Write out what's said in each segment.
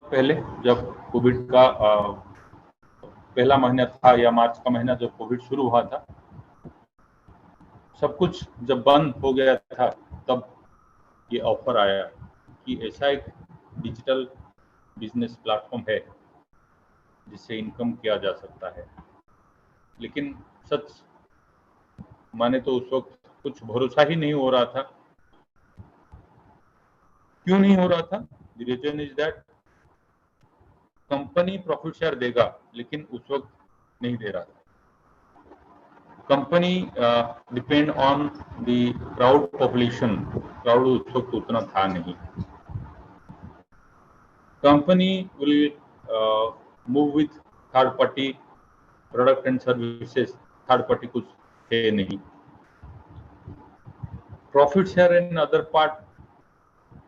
पहले जब कोविड का पहला महीना था या मार्च का महीना जब कोविड शुरू हुआ था, सब कुछ जब बंद हो गया था, तब ये ऑफर आया कि ऐसा एक डिजिटल बिजनेस प्लेटफॉर्म है जिससे इनकम किया जा सकता है। लेकिन सच माने तो उस वक्त कुछ भरोसा ही नहीं हो रहा था। क्यों नहीं हो रहा था? The reason is that company profit share देगा, लेकिन उस वक्त नहीं दे रहा था। Company depend on the crowd population. Crowd उस वक्त उतना था नहीं। Company will move with third party product and services. Third party कुछ है नहीं। Profit share and other part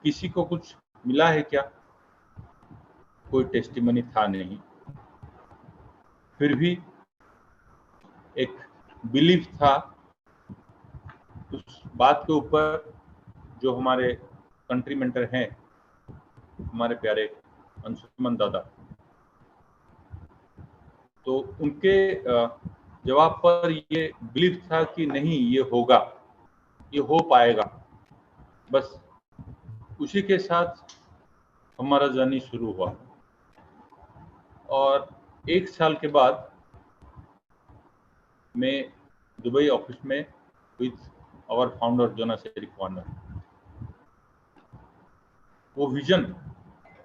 किसी को कुछ मिला है क्या? कोई टेस्टिमनी था नहीं। फिर भी एक बिलीफ था उस बात के ऊपर। जो हमारे कंट्री मेंटर हैं, हमारे प्यारे अंशुमन दादा, तो उनके जवाब पर ये बिलीफ था कि नहीं, ये होगा, ये हो पाएगा। बस उसी के साथ हमारा जर्नी शुरू हुआ। और 1 साल के बाद मैं दुबई ऑफिस में with our founder Jonas Eric Warner, वो विजन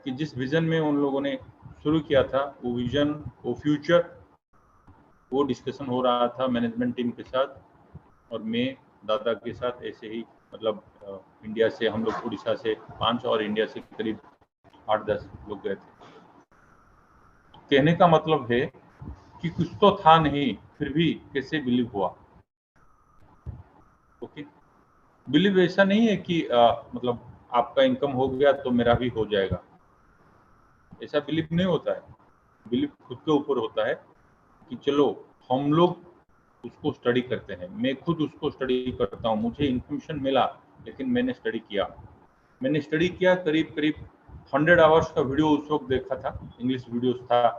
कि जिस विजन में उन लोगों ने शुरू किया था, वो विजन, वो फ्यूचर, वो डिस्कशन हो रहा था मैनेजमेंट टीम के साथ और मैं दादा के साथ। ऐसे ही मतलब इंडिया से हम लोग, उड़ीसा से 5 और इंडिया से करीब 8-10 लोग गए थे। कहने का मतलब है कि कुछ तो था नहीं, फिर भी कैसे बिलीव हुआ। ओके, बिलीव ऐसा नहीं है कि मतलब आपका इनकम हो गया तो मेरा भी हो जाएगा, ऐसा बिलीव नहीं होता है। बिलीव खुद के ऊपर होता है कि चलो हम लोग उसको स्टडी करते हैं। मैं खुद उसको स्टडी करता हूँ। मुझे इन्फॉर्मेशन मिला, लेकिन मैंने स्टडी किया। मैंने स्टडी किया, करीब करीब 100 आवर्स का वीडियो उस वक्त देखा था, इंग्लिश वीडियोस था,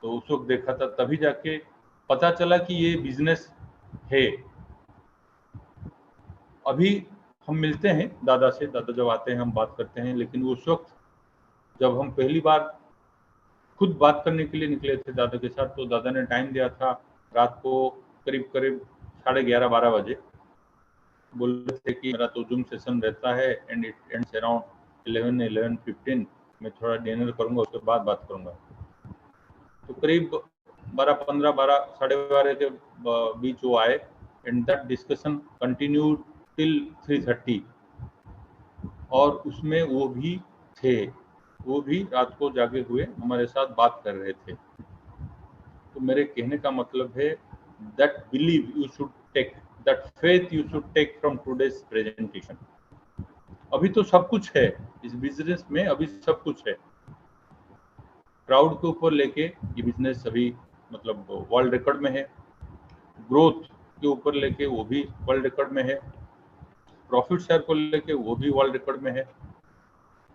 तो उस वक्त देखा था। तभी जाके पता चला कि ये बिजनेस है। अभी हम मिलते हैं दादा से, दादा जब आते हैं हम बात करते हैं, लेकिन उस वक्त जब हम पहली बार खुद बात करने के लिए निकले थे दादा के साथ, तो दादा ने टाइम दिया था रात को करीब करीब 11:30-12 बजे। बोल रहे थे कि मेरा तो जूम सेशन रहता है एंड इट एंड्स अराउंड 11-11:15। मैं थोड़ा डिनर करूंगा, उसके बाद बात करूंगा। तो करीब 12:15, 12, 12:30 के बीच वो आए and that discussion continued till 3:30। और उसमें वो भी थे, वो भी रात को जागे हुए हमारे साथ बात कर रहे थे। तो मेरे कहने का मतलब है that believe you should take, that faith you should take from today's presentation. अभी तो सब कुछ है इस बिजनेस में, अभी सब कुछ है। क्राउड के ऊपर लेके ये बिजनेस अभी मतलब वर्ल्ड रिकॉर्ड में है। ग्रोथ के ऊपर लेके वो भी वर्ल्ड रिकॉर्ड में है। प्रॉफिट शेयर को लेके वो भी वर्ल्ड रिकॉर्ड में है।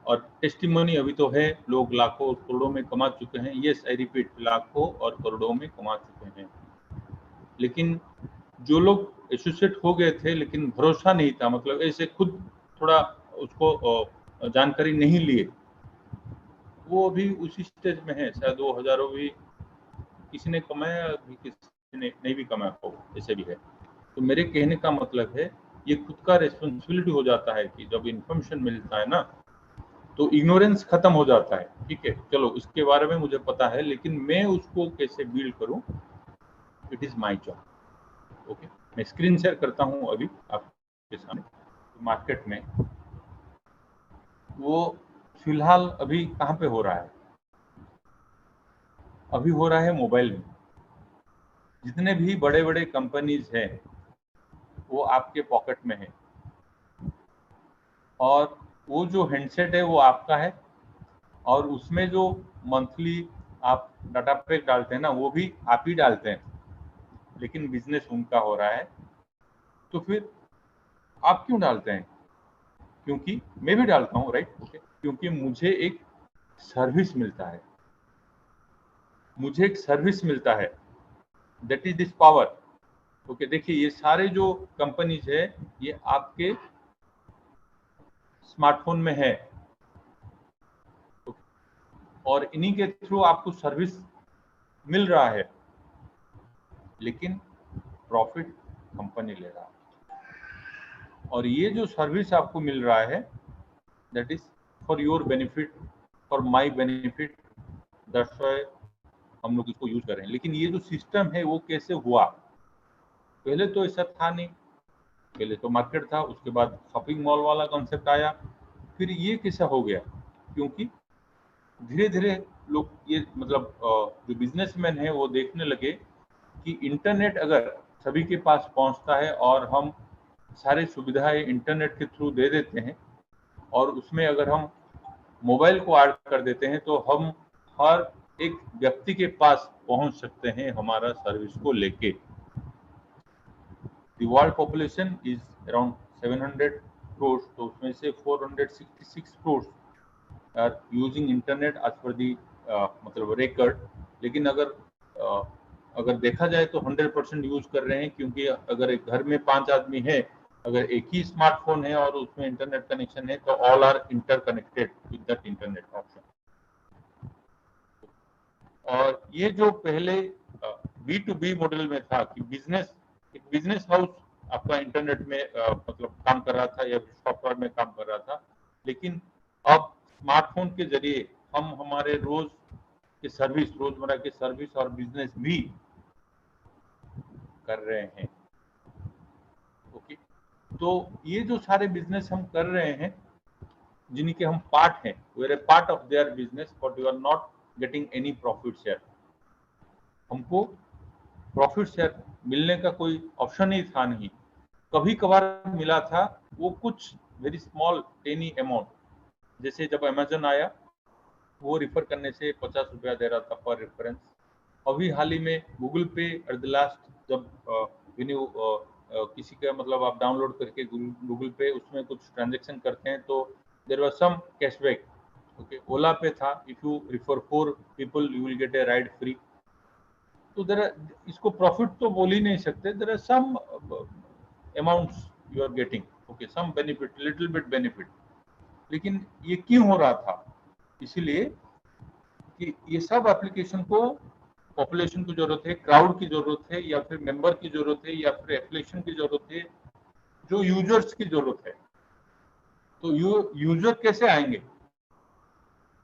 और टेस्टिमनी अभी तो है, लोग लाखों और करोड़ों में कमा चुके हैं। यस, आई रिपीट, लाखों और करोड़ों में कमा चुके हैं। लेकिन जो लोग एसोसिएट हो गए थे, लेकिन भरोसा नहीं था, मतलब ऐसे खुद थोड़ा उसको जानकारी नहीं लिए, वो अभी उसी स्टेज में है। शायद वो हजारों भी किसी ने कमाया, अभी किसी ने नहीं भी कमाया हो, ऐसे भी है। तो मेरे कहने का मतलब है ये खुद का रेस्पॉन्सिबिलिटी हो जाता है कि जब इंफॉर्मेशन मिलता है ना, तो इग्नोरेंस खत्म हो जाता है। ठीक है, चलो इसके बारे में मुझे पता है, लेकिन मैं उसको कैसे बिल्ड करूं, it is my job. Okay, मैं स्क्रीन शेयर करता हूं अभी आपके सामने। मार्केट में वो फिलहाल अभी कहाँ पे हो रहा है? अभी हो रहा है मोबाइल में। जितने भी बड़े बड़े कंपनीज हैं वो आपके पॉकेट में है, और वो जो हैंडसेट है वो आपका है, और उसमें जो मंथली आप डाटा पैक डालते हैं ना, वो भी आप ही डालते हैं, लेकिन बिजनेस उनका हो रहा है। तो फिर आप क्यों डालते हैं? क्योंकि मैं भी डालता हूँ, राइट? ओके, क्योंकि मुझे एक सर्विस मिलता है, मुझे एक सर्विस मिलता है, that is this power. Okay, देखिए ये सारे जो कंपनीज है ये आपके स्मार्टफोन में है, और इन्हीं के थ्रू आपको सर्विस मिल रहा है, लेकिन प्रॉफिट कंपनी ले रहा है। और ये जो सर्विस आपको मिल रहा है that is for your benefit, for my benefit, that's why हम लोग इसको यूज कर रहे हैं। लेकिन ये जो सिस्टम है वो कैसे हुआ, पहले तो ऐसा था नहीं, पहले तो मार्केट था, उसके बाद शॉपिंग मॉल वाला कॉन्सेप्ट आया, फिर ये कैसा हो गया, क्योंकि धीरे धीरे लोग ये मतलब जो बिजनेसमैन है वो देखने लगे कि इंटरनेट अगर सभी के पास पहुंचता है और हम सारी सुविधाएं इंटरनेट के थ्रू दे देते हैं, और उसमें अगर हम मोबाइल को ऐड कर देते हैं तो हम हर एक व्यक्ति के पास पहुंच सकते हैं हमारा सर्विस को लेके। The world population is around 700 crores, तो उसमें से 466 crores are using internet as per the मतलब record। लेकिन अगर देखा जाए तो 100% यूज कर रहे हैं, क्योंकि अगर एक घर में 5 आदमी है, अगर एक ही स्मार्टफोन है और उसमें इंटरनेट कनेक्शन है तो all are interconnected with that internet option. और ये जो पहले B2B मॉडल में था कि एक बिजनेस हाउस आपका इंटरनेट में मतलब काम कर रहा था या सॉफ्टवेयर में काम कर रहा था, लेकिन अब स्मार्टफोन के जरिए हम हमारे रोजमर्रा के सर्विस और बिजनेस भी कर रहे हैं। ओके, तो ये जो सारे बिजनेस हम कर रहे हैं जिनके हम पार्ट हैं, we are a part of their business, but you are not getting any profit share. हमको प्रॉफिट शेयर मिलने का कोई ऑप्शन ही था नहीं, कभी कभार मिला था, वो कुछ वेरी स्मॉल टेनी अमाउंट। जैसे जब अमेजन आया वो रिफर करने से 50 रुपया दे रहा था पर रेफरेंस। अभी हाल ही में गूगल पे एट द लास्ट जब किसी का मतलब आप डाउनलोड करके गूगल पे उसमें कुछ ट्रांजेक्शन करते हैं तो there was some cashback. Okay, Ola पे था, if you refer 4 people you will get a ride free. तो इसको प्रॉफिट तो बोल ही नहीं सकते, there are some amounts you are getting, okay, some benefit, little bit benefit. लेकिन ये क्यों हो रहा था, इसीलिए कि ये सब एप्लीकेशन को पॉपुलेशन की जरूरत है, क्राउड की जरूरत है, या फिर मेंबर की जरूरत है, या फिर एप्लीकेशन की जरूरत है, जो यूजर्स की जरूरत है। तो यूजर कैसे आएंगे,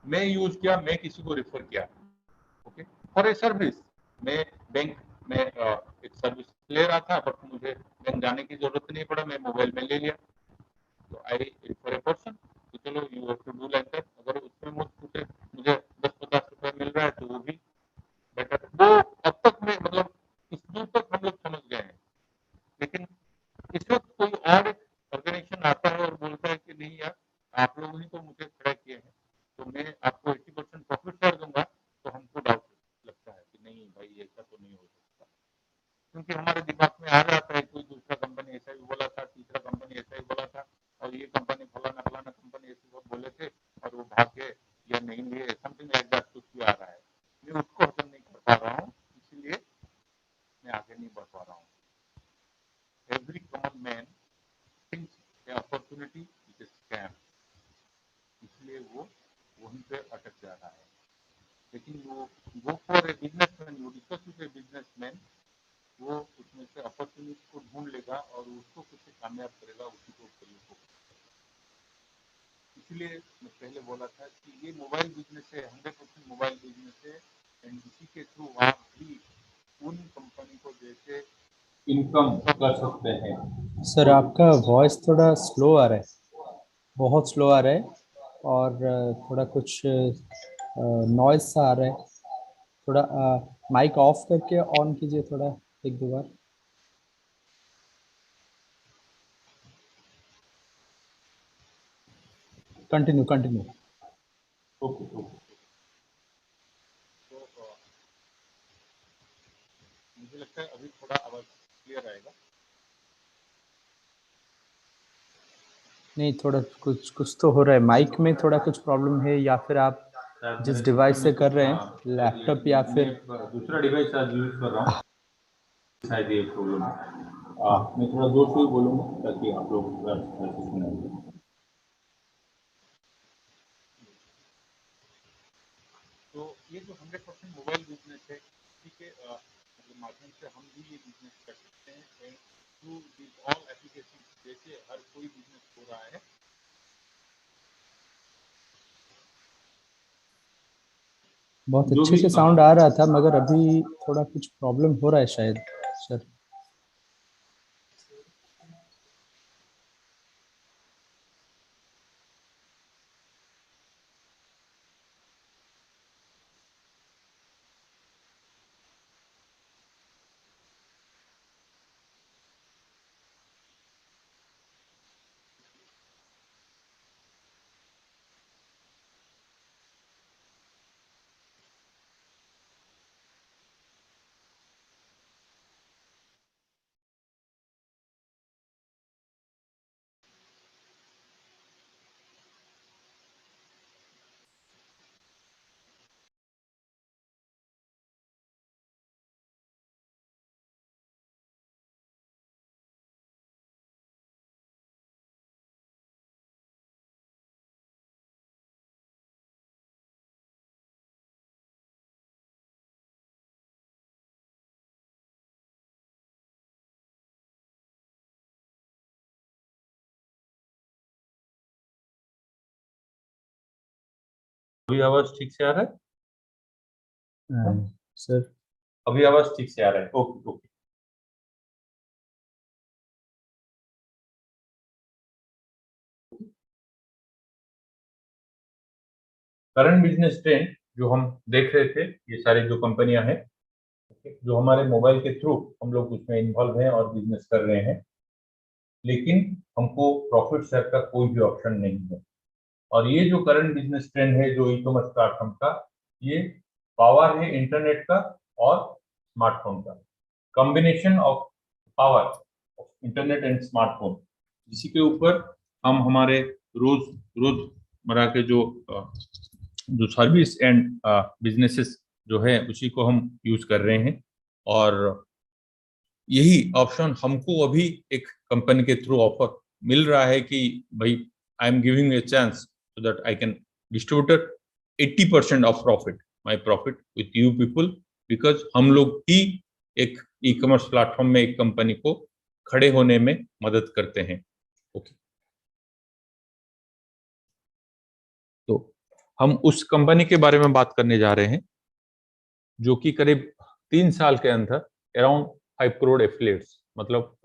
मैं यूज किया, मैं किसी को रेफर किया, ओके, फॉर ए सर्विस। मैं बैंक में एक सर्विस ले रहा था, बट मुझे बैंक जाने की जरूरत नहीं पड़ा, मैं मोबाइल में ले लिया, तो आई रेफर ए पर्सन। तो चलो you have to do like that. अगर उसमें मुझे 10-50 रुपए मिल रहा है तो वो भी बेटर। वो अब तक में मतलब इस दूर तक हम लोग समझ गए हैं। लेकिन इस वक्त कोई और ऑर्गेनाइजेशन आता है और बोलता है कि नहीं यार, आप लोगों ने तो मुझे खड़ा किए हैं, तो मैं आपको 80% प्रॉफिट कर दूंगा, तो हमको डाउट लगता है कि नहीं भाई, ऐसा तो नहीं हो सकता। क्योंकि हमारे दिमाग में आ जाता है कोई दूसरा कंपनी ऐसा भी बोला था, तीसरा कंपनी ऐसा ही बोला था, और ये कंपनी फलाना फलाना कंपनी ऐसे सब बोले थे और वो भाग गए या नहीं लिए, समथिंग लाइक दैट कुछ भी आ रहा है। मैं उसको हजम नहीं कर पा रहा हूँ, इसलिए मैं आगे नहीं बढ़ पा रहा हूँ। Every common man thinks opportunity is a scam, इसलिए वो वहीं पे अटक जा रहा है। लेकिन वो फॉर ए बिजनेसमैन, वो डिस्कस विद ए बिजनेसमैन, वो उसमें से अपॉर्चुनिटी को ढूंढ लेगा और उसको कैसे कामयाब करेगा, उसी को प्रयोग होगा। इसलिए मैं पहले बोला था कि ये मोबाइल बिजनेस है, 100% मोबाइल बिजनेस है, एंड इसी के थ्रू आप भी उन कंपनी को जैसे इनकम कर सकते हैं। सर आपका वॉइस थोड़ा स्लो आ रहा है, बहुत स्लो आ रहा है, और थोड़ा कुछ नॉइज सा आ रहा है। थोड़ा माइक ऑफ करके ऑन कीजिए थोड़ा, एक दो बार। Continue continue. ओके ओके, तो मुझे लगता है अभी थोड़ा आवाज क्लियर आएगा। नहीं, थोड़ा कुछ कुछ तो हो रहा है, माइक में थोड़ा कुछ प्रॉब्लम है, या फिर आप जिस डिवाइस से कर रहे हैं, लैपटॉप या फिर दूसरा डिवाइस आज यूज कर रहा हूँ, शायद ये प्रॉब्लम है। मैं थोड़ा जोर से बोलूँगा ताकि आप लोग सुनेंगे। तो ये जो 100% मोबाइल बिजनेस है, इसी के माध्यम से हम भी ये बिजनेस कर सकते हैं थ्रू दिस ऑल एप्लीकेशन, जैसे हर कोई बिजनेस हो रहा है। बहुत अच्छे से साउंड आ रहा था, मगर अभी थोड़ा कुछ प्रॉब्लम हो रहा है शायद सर। अभी आवाज ठीक से आ रहा है सर? अभी आवाज ठीक से आ रहा है? Okay okay. Current business trend जो हम देख रहे थे, ये सारी जो कंपनियां हैं जो हमारे मोबाइल के थ्रू हम लोग उसमें इन्वॉल्व हैं और बिजनेस कर रहे हैं, लेकिन हमको प्रॉफिट शेयर का कोई भी ऑप्शन नहीं है। और ये जो करंट बिजनेस ट्रेंड है जो ई कॉमर्स प्लेटफॉर्म का, ये पावर है इंटरनेट का और स्मार्टफोन का, combination of power of internet and smartphone. इसी के ऊपर हम हमारे रोज रोजमर्रा के जो सर्विस एंड बिजनेसेस जो है उसी को हम यूज कर रहे हैं। और यही ऑप्शन हमको अभी एक कंपनी के थ्रू ऑफर मिल रहा है कि भाई I am giving a chance so that I can distribute 80% of profit, my profit with you people, because हम लोग ही एक ई कॉमर्स प्लेटफॉर्म में एक कंपनी को खड़े होने में मदद करते हैं। ओके, तो हम उस कंपनी के बारे में बात करने जा रहे हैं जो कि करीब 3 साल के अंदर अराउंड 5 करोड़ एफिलिएट्स, मतलब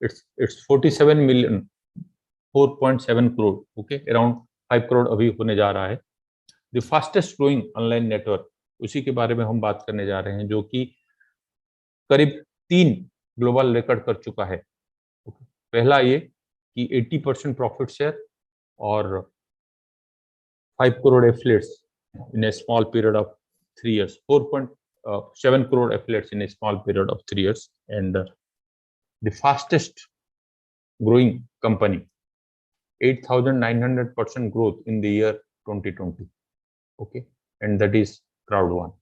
it's 47 million 4.7 crore, okay, around 5 crore अभी होने जा रहा है। The fastest growing online network, उसी के बारे में हम बात करने जा रहे हैं जो कि करीब 3 ग्लोबल रिकॉर्ड कर चुका है। पहला ये कि 80% प्रॉफिट शेयर और 5 crore affiliates in a small period of 3 years, 4.7 crore affiliates in a small period of 3 years, and the fastest growing company, 8,900% growth in the year 2020. Okay, and that is Crowd1.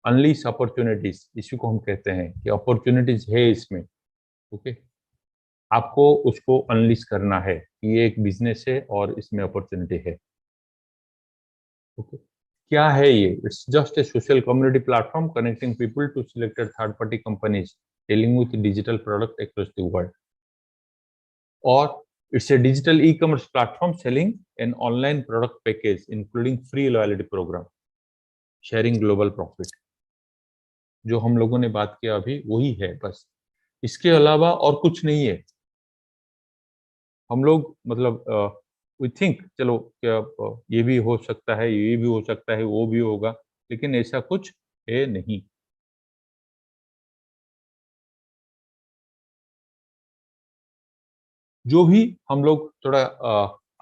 Unleash opportunities, इसी को हम कहते हैं कि opportunities है इसमें। Okay, आपको उसको अनलिश करना है कि ये एक बिजनेस है और इसमें अपॉर्चुनिटी है। ओके, क्या है ये? It's just a social community platform connecting people to selected third party companies dealing with digital product across the world, और it's a digital e-commerce platform selling an online product package including free loyalty program, sharing global profit। जो हम लोगों ने बात किया अभी वही है, बस इसके अलावा और कुछ नहीं है। हम लोग मतलब वी थिंक चलो क्या ये भी हो सकता है, ये भी हो सकता है, वो भी होगा, लेकिन ऐसा कुछ है नहीं। जो भी हम लोग थोड़ा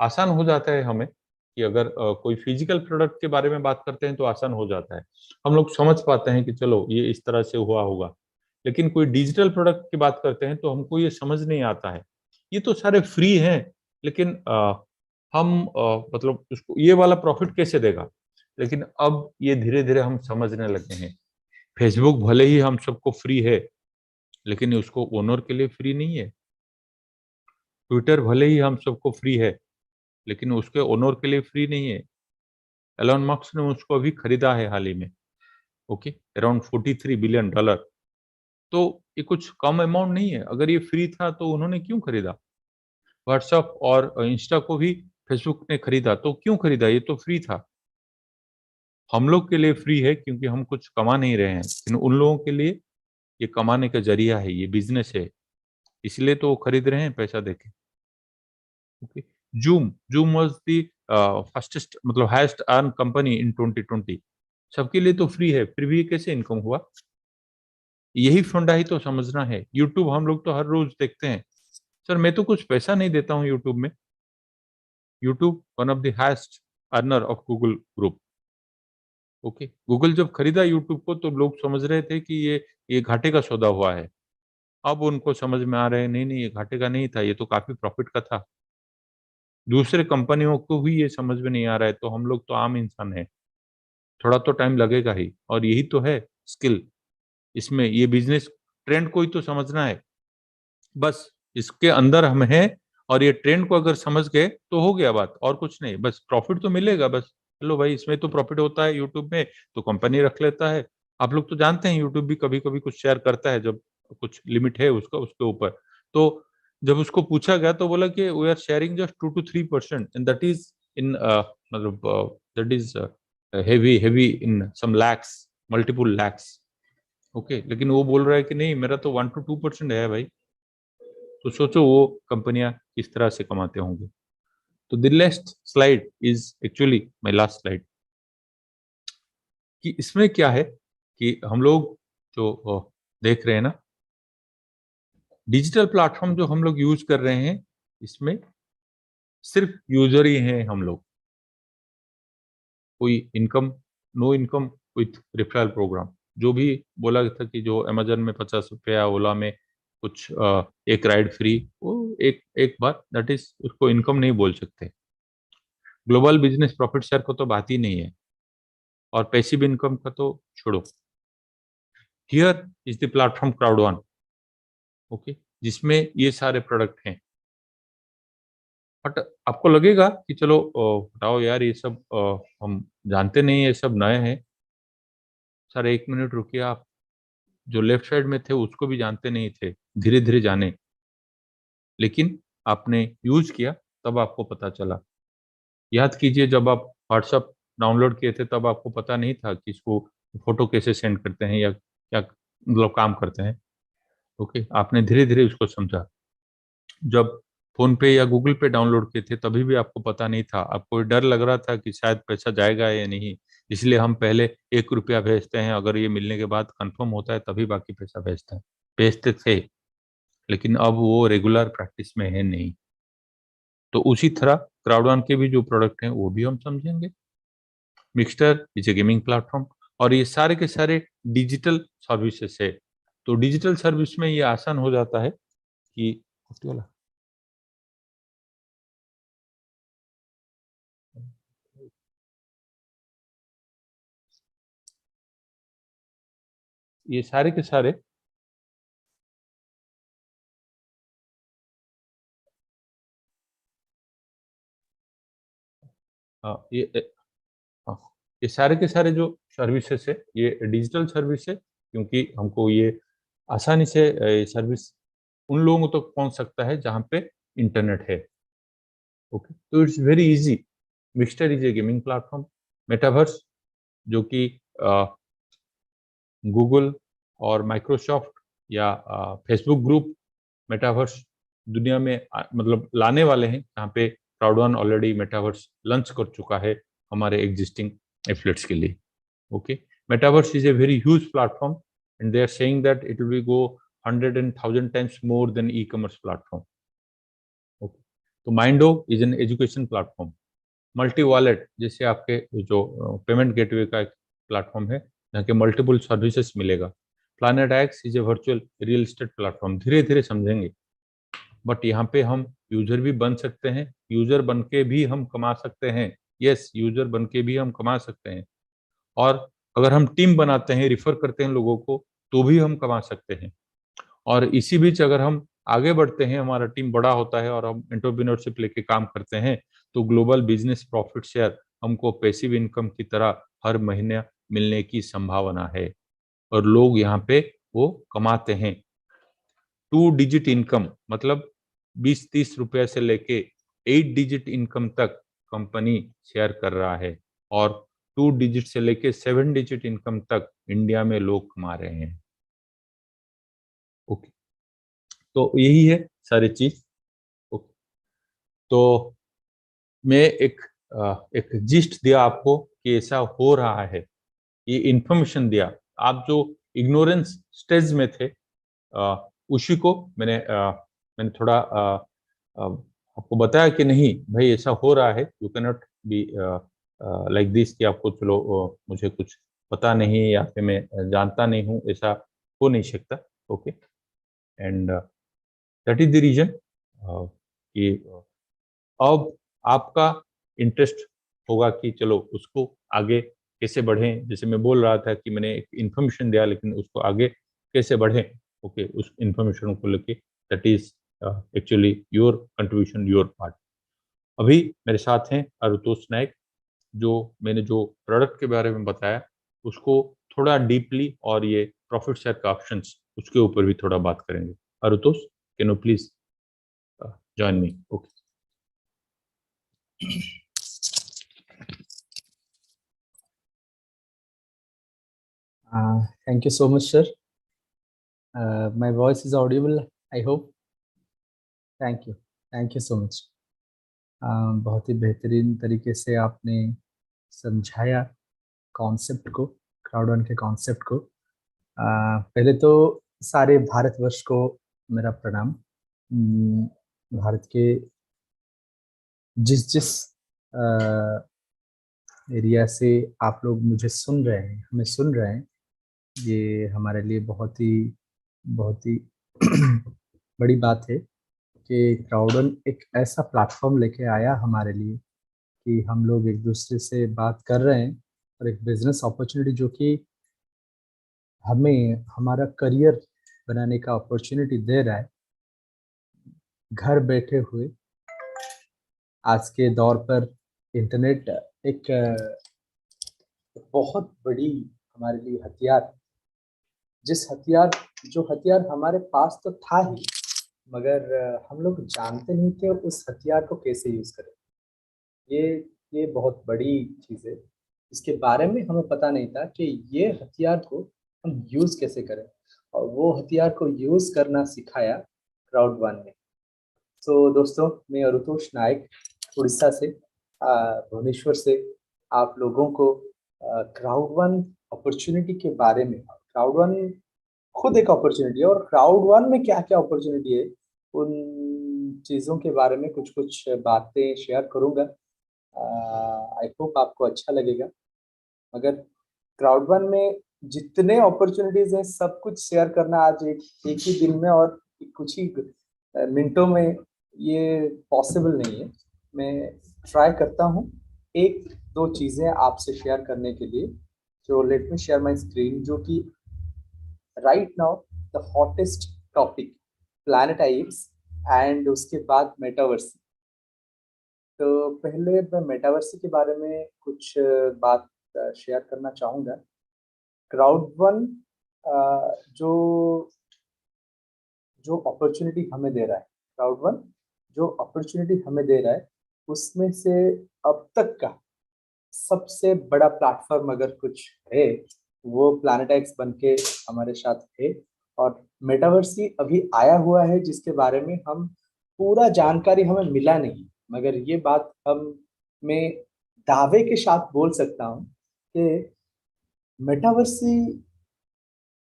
आसान हो जाता है हमें कि अगर कोई फिजिकल प्रोडक्ट के बारे में बात करते हैं तो आसान हो जाता है, हम लोग समझ पाते हैं कि चलो ये इस तरह से हुआ होगा। लेकिन कोई डिजिटल प्रोडक्ट की बात करते हैं तो हमको ये समझ नहीं आता है। ये तो सारे फ्री हैं, लेकिन हम मतलब उसको ये वाला प्रॉफिट कैसे देगा? लेकिन अब ये धीरे धीरे हम समझने लगे हैं। फेसबुक भले ही हम सबको फ्री है, लेकिन उसको ओनर के लिए फ्री नहीं है। ट्विटर भले ही हम सबको फ्री है, लेकिन उसके ओनर के लिए फ्री नहीं है। एलन मस्क ने उसको अभी खरीदा है हाल ही में, ओके, अराउंड $43 बिलियन। तो ये कुछ कम अमाउंट नहीं है। अगर ये फ्री था तो उन्होंने क्यों खरीदा? व्हाट्सएप और इंस्टा को भी फेसबुक ने खरीदा, तो क्यों खरीदा? ये तो फ्री था। हम लोग के लिए फ्री है क्योंकि हम कुछ कमा नहीं रहे हैं, लेकिन उन लोगों के लिए ये कमाने का जरिया है, ये बिजनेस है, इसलिए तो वो खरीद रहे हैं पैसा देके। Okay, zoom zoom was the fastest, मतलब हाईएस्ट अर्न कंपनी इन 2020। सबके लिए तो फ्री है, फिर भी ये कैसे इनकम हुआ? यही फंडा ही तो समझना है। यूट्यूब हम लोग तो हर रोज देखते हैं। सर मैं तो कुछ पैसा नहीं देता हूँ यूट्यूब में। YouTube one of the highest earner of Google group. Okay, Google जब खरीदा यूट्यूब को तो लोग समझ रहे थे कि ये घाटे का सौदा हुआ है। अब उनको समझ में आ रहा है, नहीं नहीं, ये घाटे का नहीं था, ये तो काफी प्रॉफिट का था। दूसरे कंपनियों को भी ये समझ में नहीं आ रहा है, तो हम लोग तो आम इंसान है, थोड़ा तो टाइम लगेगा ही। और यही तो है स्किल, इसमें ये बिजनेस ट्रेंड को ही तो समझना है। बस इसके अंदर हम हैं, और ये ट्रेंड को अगर समझ गए तो हो गया बात, और कुछ नहीं। बस प्रॉफिट तो मिलेगा बस। चलो भाई, इसमें तो प्रॉफिट होता है यूट्यूब में, तो कंपनी रख लेता है। आप लोग तो जानते हैं यूट्यूब भी कभी कभी कुछ शेयर करता है, जब कुछ लिमिट है उसका उसके ऊपर। तो जब उसको पूछा गया तो बोला कि we are sharing just 2 to 3%, and that is in, मतलब that is heavy heavy in some lakhs, multiple lakhs. Okay, लेकिन वो बोल रहा है कि नहीं, मेरा तो 1 to 2% है भाई। तो सोचो वो कंपनियां किस तरह से कमाते होंगे। तो the last slide is actually my last slide, कि इसमें क्या है कि हम लोग जो देख रहे हैं ना, डिजिटल प्लेटफॉर्म जो हम लोग यूज कर रहे हैं, इसमें सिर्फ यूजर ही हैं हम लोग। कोई income, no income with referral programme. जो भी बोला था कि जो अमेजन में 50 रुपया, ओला में कुछ एक राइड फ्री, वो एक एक बात, दैट इज, उसको इनकम नहीं बोल सकते। ग्लोबल बिजनेस प्रॉफिट शेयर को तो बात ही नहीं है, और पैसिव इनकम का तो छोड़ो। Here is the platform crowd one, okay, जिसमें ये सारे प्रोडक्ट हैं। बट आपको लगेगा कि चलो हटाओ यार, ये सब हम जानते नहीं, ये सब नए हैं। सर 1 मिनट रुकिए आप, जो लेफ्ट साइड में थे उसको भी जानते नहीं थे, धीरे धीरे जाने। लेकिन आपने यूज किया तब आपको पता चला। याद कीजिए, जब आप व्हाट्सअप डाउनलोड किए थे तब आपको पता नहीं था कि इसको फोटो कैसे सेंड करते हैं या क्या मतलब काम करते हैं। ओके, आपने धीरे धीरे उसको समझा। जब फोन पे या गूगल पे डाउनलोड किए थे तभी भी आपको पता नहीं था, आपको डर लग रहा था कि शायद पैसा जाएगा या नहीं। इसलिए हम पहले 1 रुपया भेजते हैं, अगर ये मिलने के बाद कंफर्म होता है तभी बाकी पैसा भेजते थे। लेकिन अब वो रेगुलर प्रैक्टिस में है नहीं। तो उसी तरह क्राउडवन के भी जो प्रोडक्ट हैं वो भी हम समझेंगे। मिक्सटर इज ए गेमिंग प्लेटफॉर्म, और ये सारे के सारे डिजिटल सर्विसेज है। तो डिजिटल सर्विस में ये आसान हो जाता है कि ये सारे के सारे, हाँ, ये सारे के सारे जो सर्विसेज है ये डिजिटल सर्विस है, क्योंकि हमको ये आसानी से ये सर्विस उन लोगों तक पहुंच सकता है जहाँ पे इंटरनेट है। ओके, तो it's very easy. Mixter is a gaming platform. Metaverse, जो कि गूगल और माइक्रोसॉफ्ट या फेसबुक ग्रुप मेटावर्स दुनिया में मतलब लाने वाले हैं, जहाँ पे Crowd One already metaverse launch कर चुका है हमारे एग्जिस्टिंग एफिलिएट्स के लिए। Okay, metaverse is a very huge platform, and they are saying that it will go 100 and 1000 times more than e commerce platform. Okay, तो Mindo is an education platform. Multi wallet जैसे आपके जो payment gateway का एक platform है, जहाँ के multiple services मिलेगा। Planet x is a virtual real estate platform. धीरे धीरे समझेंगे, बट यहाँ पे हम यूजर भी बन सकते हैं, यूजर बन के भी हम कमा सकते हैं, यस, यूजर बन के भी हम कमा सकते हैं। और अगर हम टीम बनाते हैं, रिफर करते हैं लोगों को, तो भी हम कमा सकते हैं। और इसी बीच अगर हम आगे बढ़ते हैं, हमारा टीम बड़ा होता है और हम एंटरप्रेन्योरशिप लेके काम करते हैं, तो ग्लोबल बिजनेस प्रॉफिट शेयर हमको पैसिव इनकम की तरह हर महीने मिलने की संभावना है और लोग यहाँ पे वो कमाते हैं। 2 डिजिट इनकम मतलब 20-30 रुपए से लेके 8 डिजिट इनकम तक कंपनी शेयर कर रहा है और 2 डिजिट से लेके 7 डिजिट इनकम तक इंडिया में लोग कमा रहे हैं। ओके, तो यही है सारी चीज। ओके, तो मैं एक जिस्ट दिया आपको कि ऐसा हो रहा है, ये इंफॉर्मेशन दिया। आप जो इग्नोरेंस स्टेज में थे, उसी को मैंने थोड़ा आपको बताया कि नहीं भाई ऐसा हो रहा है, you can not be like this कि आपको चलो मुझे कुछ पता नहीं है या फिर मैं जानता नहीं हूँ, ऐसा हो नहीं सकता। Okay, and that is the reason कि अब आपका इंटरेस्ट होगा कि चलो उसको आगे कैसे बढ़ें। जैसे मैं बोल रहा था कि मैंने एक इन्फॉर्मेशन दिया, लेकिन उसको आगे कैसे बढ़ें। ओके, उस इन्फॉर्मेशन को लेके that is actually your contribution, your part. अभी मेरे साथ हैं आशुतोष नायक, जो मैंने जो प्रोडक्ट के बारे में बताया उसको थोड़ा डीपली और ये प्रॉफिट शेयर का ऑप्शंस उसके ऊपर भी थोड़ा बात करेंगे। Ashutosh, can you please join me? Okay. Thank you so much, sir. My voice is audible, I hope. Thank you. Thank you so much. बहुत ही बेहतरीन तरीके से आपने समझाया कॉन्सेप्ट को, क्राउड वन के कॉन्सेप्ट को। पहले तो सारे भारतवर्ष को मेरा प्रणाम। भारत के जिस जिस एरिया से आप लोग मुझे सुन रहे हैं, हमें सुन रहे हैं, ये हमारे लिए बहुत ही बड़ी बात है कि क्राउडन एक ऐसा प्लेटफॉर्म लेके आया हमारे लिए कि हम लोग एक दूसरे से बात कर रहे हैं और एक बिजनेस अपॉर्चुनिटी जो कि हमें हमारा करियर बनाने का अपॉर्चुनिटी दे रहा है घर बैठे हुए। आज के दौर पर इंटरनेट एक बहुत बड़ी हमारे लिए हथियार, जो हथियार हमारे पास तो था ही, मगर हम लोग जानते नहीं थे उस हथियार को कैसे यूज करें। ये ये बहुत बड़ी चीज़ है। इसके बारे में हमें पता नहीं था कि ये हथियार को हम यूज कैसे करें, और वो हथियार को यूज करना सिखाया क्राउड वन ने। तो दोस्तों, मैं आशुतोष नायक उड़ीसा से, भुवनेश्वर से आप लोगों को क्राउड वन अपॉर्चुनिटी के बारे में, क्राउड वन खुद एक अपॉर्चुनिटी है और क्राउड वन में क्या क्या अपॉर्चुनिटी है, उन चीज़ों के बारे में कुछ कुछ बातें शेयर करूंगा। आई होप आपको अच्छा लगेगा। मगर क्राउड वन में जितने अपॉर्चुनिटीज हैं सब कुछ शेयर करना आज एक ही दिन में और कुछ ही मिनटों में ये पॉसिबल नहीं है। मैं ट्राई करता हूँ एक दो चीज़ें आपसे शेयर करने के लिए। जो let me share my screen, जो कि right now the hottest topic planet x and उसके बाद मेटावर्स। तो पहले मैं मेटावर्स के बारे में कुछ बात शेयर करना चाहूँगा। क्राउड वन जो जो अपॉर्चुनिटी हमें दे रहा है, क्राउड वन जो अपॉर्चुनिटी हमें दे रहा है, उसमें से अब तक का सबसे बड़ा प्लेटफॉर्म अगर कुछ है, वो प्लैनेट एक्स बन के हमारे साथ है। और मेटावर्स ही अभी आया हुआ है जिसके बारे में हम पूरा जानकारी हमें मिला नहीं, मगर ये बात मैं दावे के साथ बोल सकता हूँ कि मेटावर्सी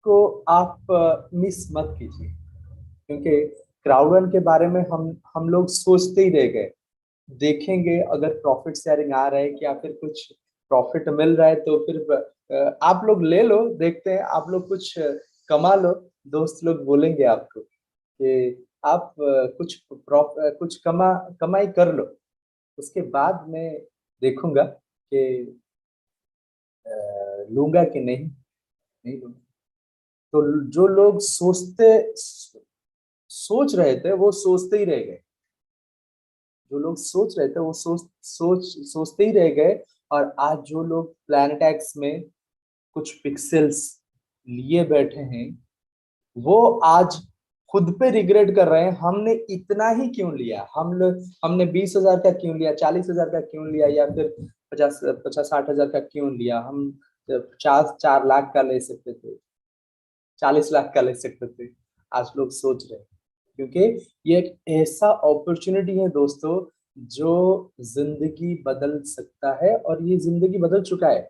को आप मिस मत कीजिए, क्योंकि क्राउड के बारे में हम लोग सोचते ही रह गए। देखेंगे अगर प्रॉफिट शेयरिंग आ रहा है या फिर कुछ प्रॉफिट मिल रहा है तो फिर आप लोग ले लो, देखते हैं आप लोग कुछ कमा लो। दोस्त लोग बोलेंगे आपको कि आप कुछ कमाई कर लो, उसके बाद में देखूंगा कि लूंगा कि नहीं, नहीं लूंगा। तो जो लोग सोच रहे थे वो सोचते ही रह गए, जो लोग सोच रहे थे वो सोचते ही रह गए। और आज जो लोग प्लैनेट एक्स में कुछ पिक्सेल्स लिए बैठे हैं, वो आज खुद पे रिग्रेट कर रहे हैं, हमने इतना ही क्यों लिया, हमने 20,000 का क्यों लिया, 40,000 का क्यों लिया, या फिर 50-60,000 का क्यों लिया। हम 4 लाख का ले सकते थे, 40 लाख का ले सकते थे। आज लोग सोच रहे हैं, क्योंकि ये एक ऐसा अपॉर्चुनिटी है दोस्तों जो जिंदगी बदल सकता है, और ये जिंदगी बदल चुका है।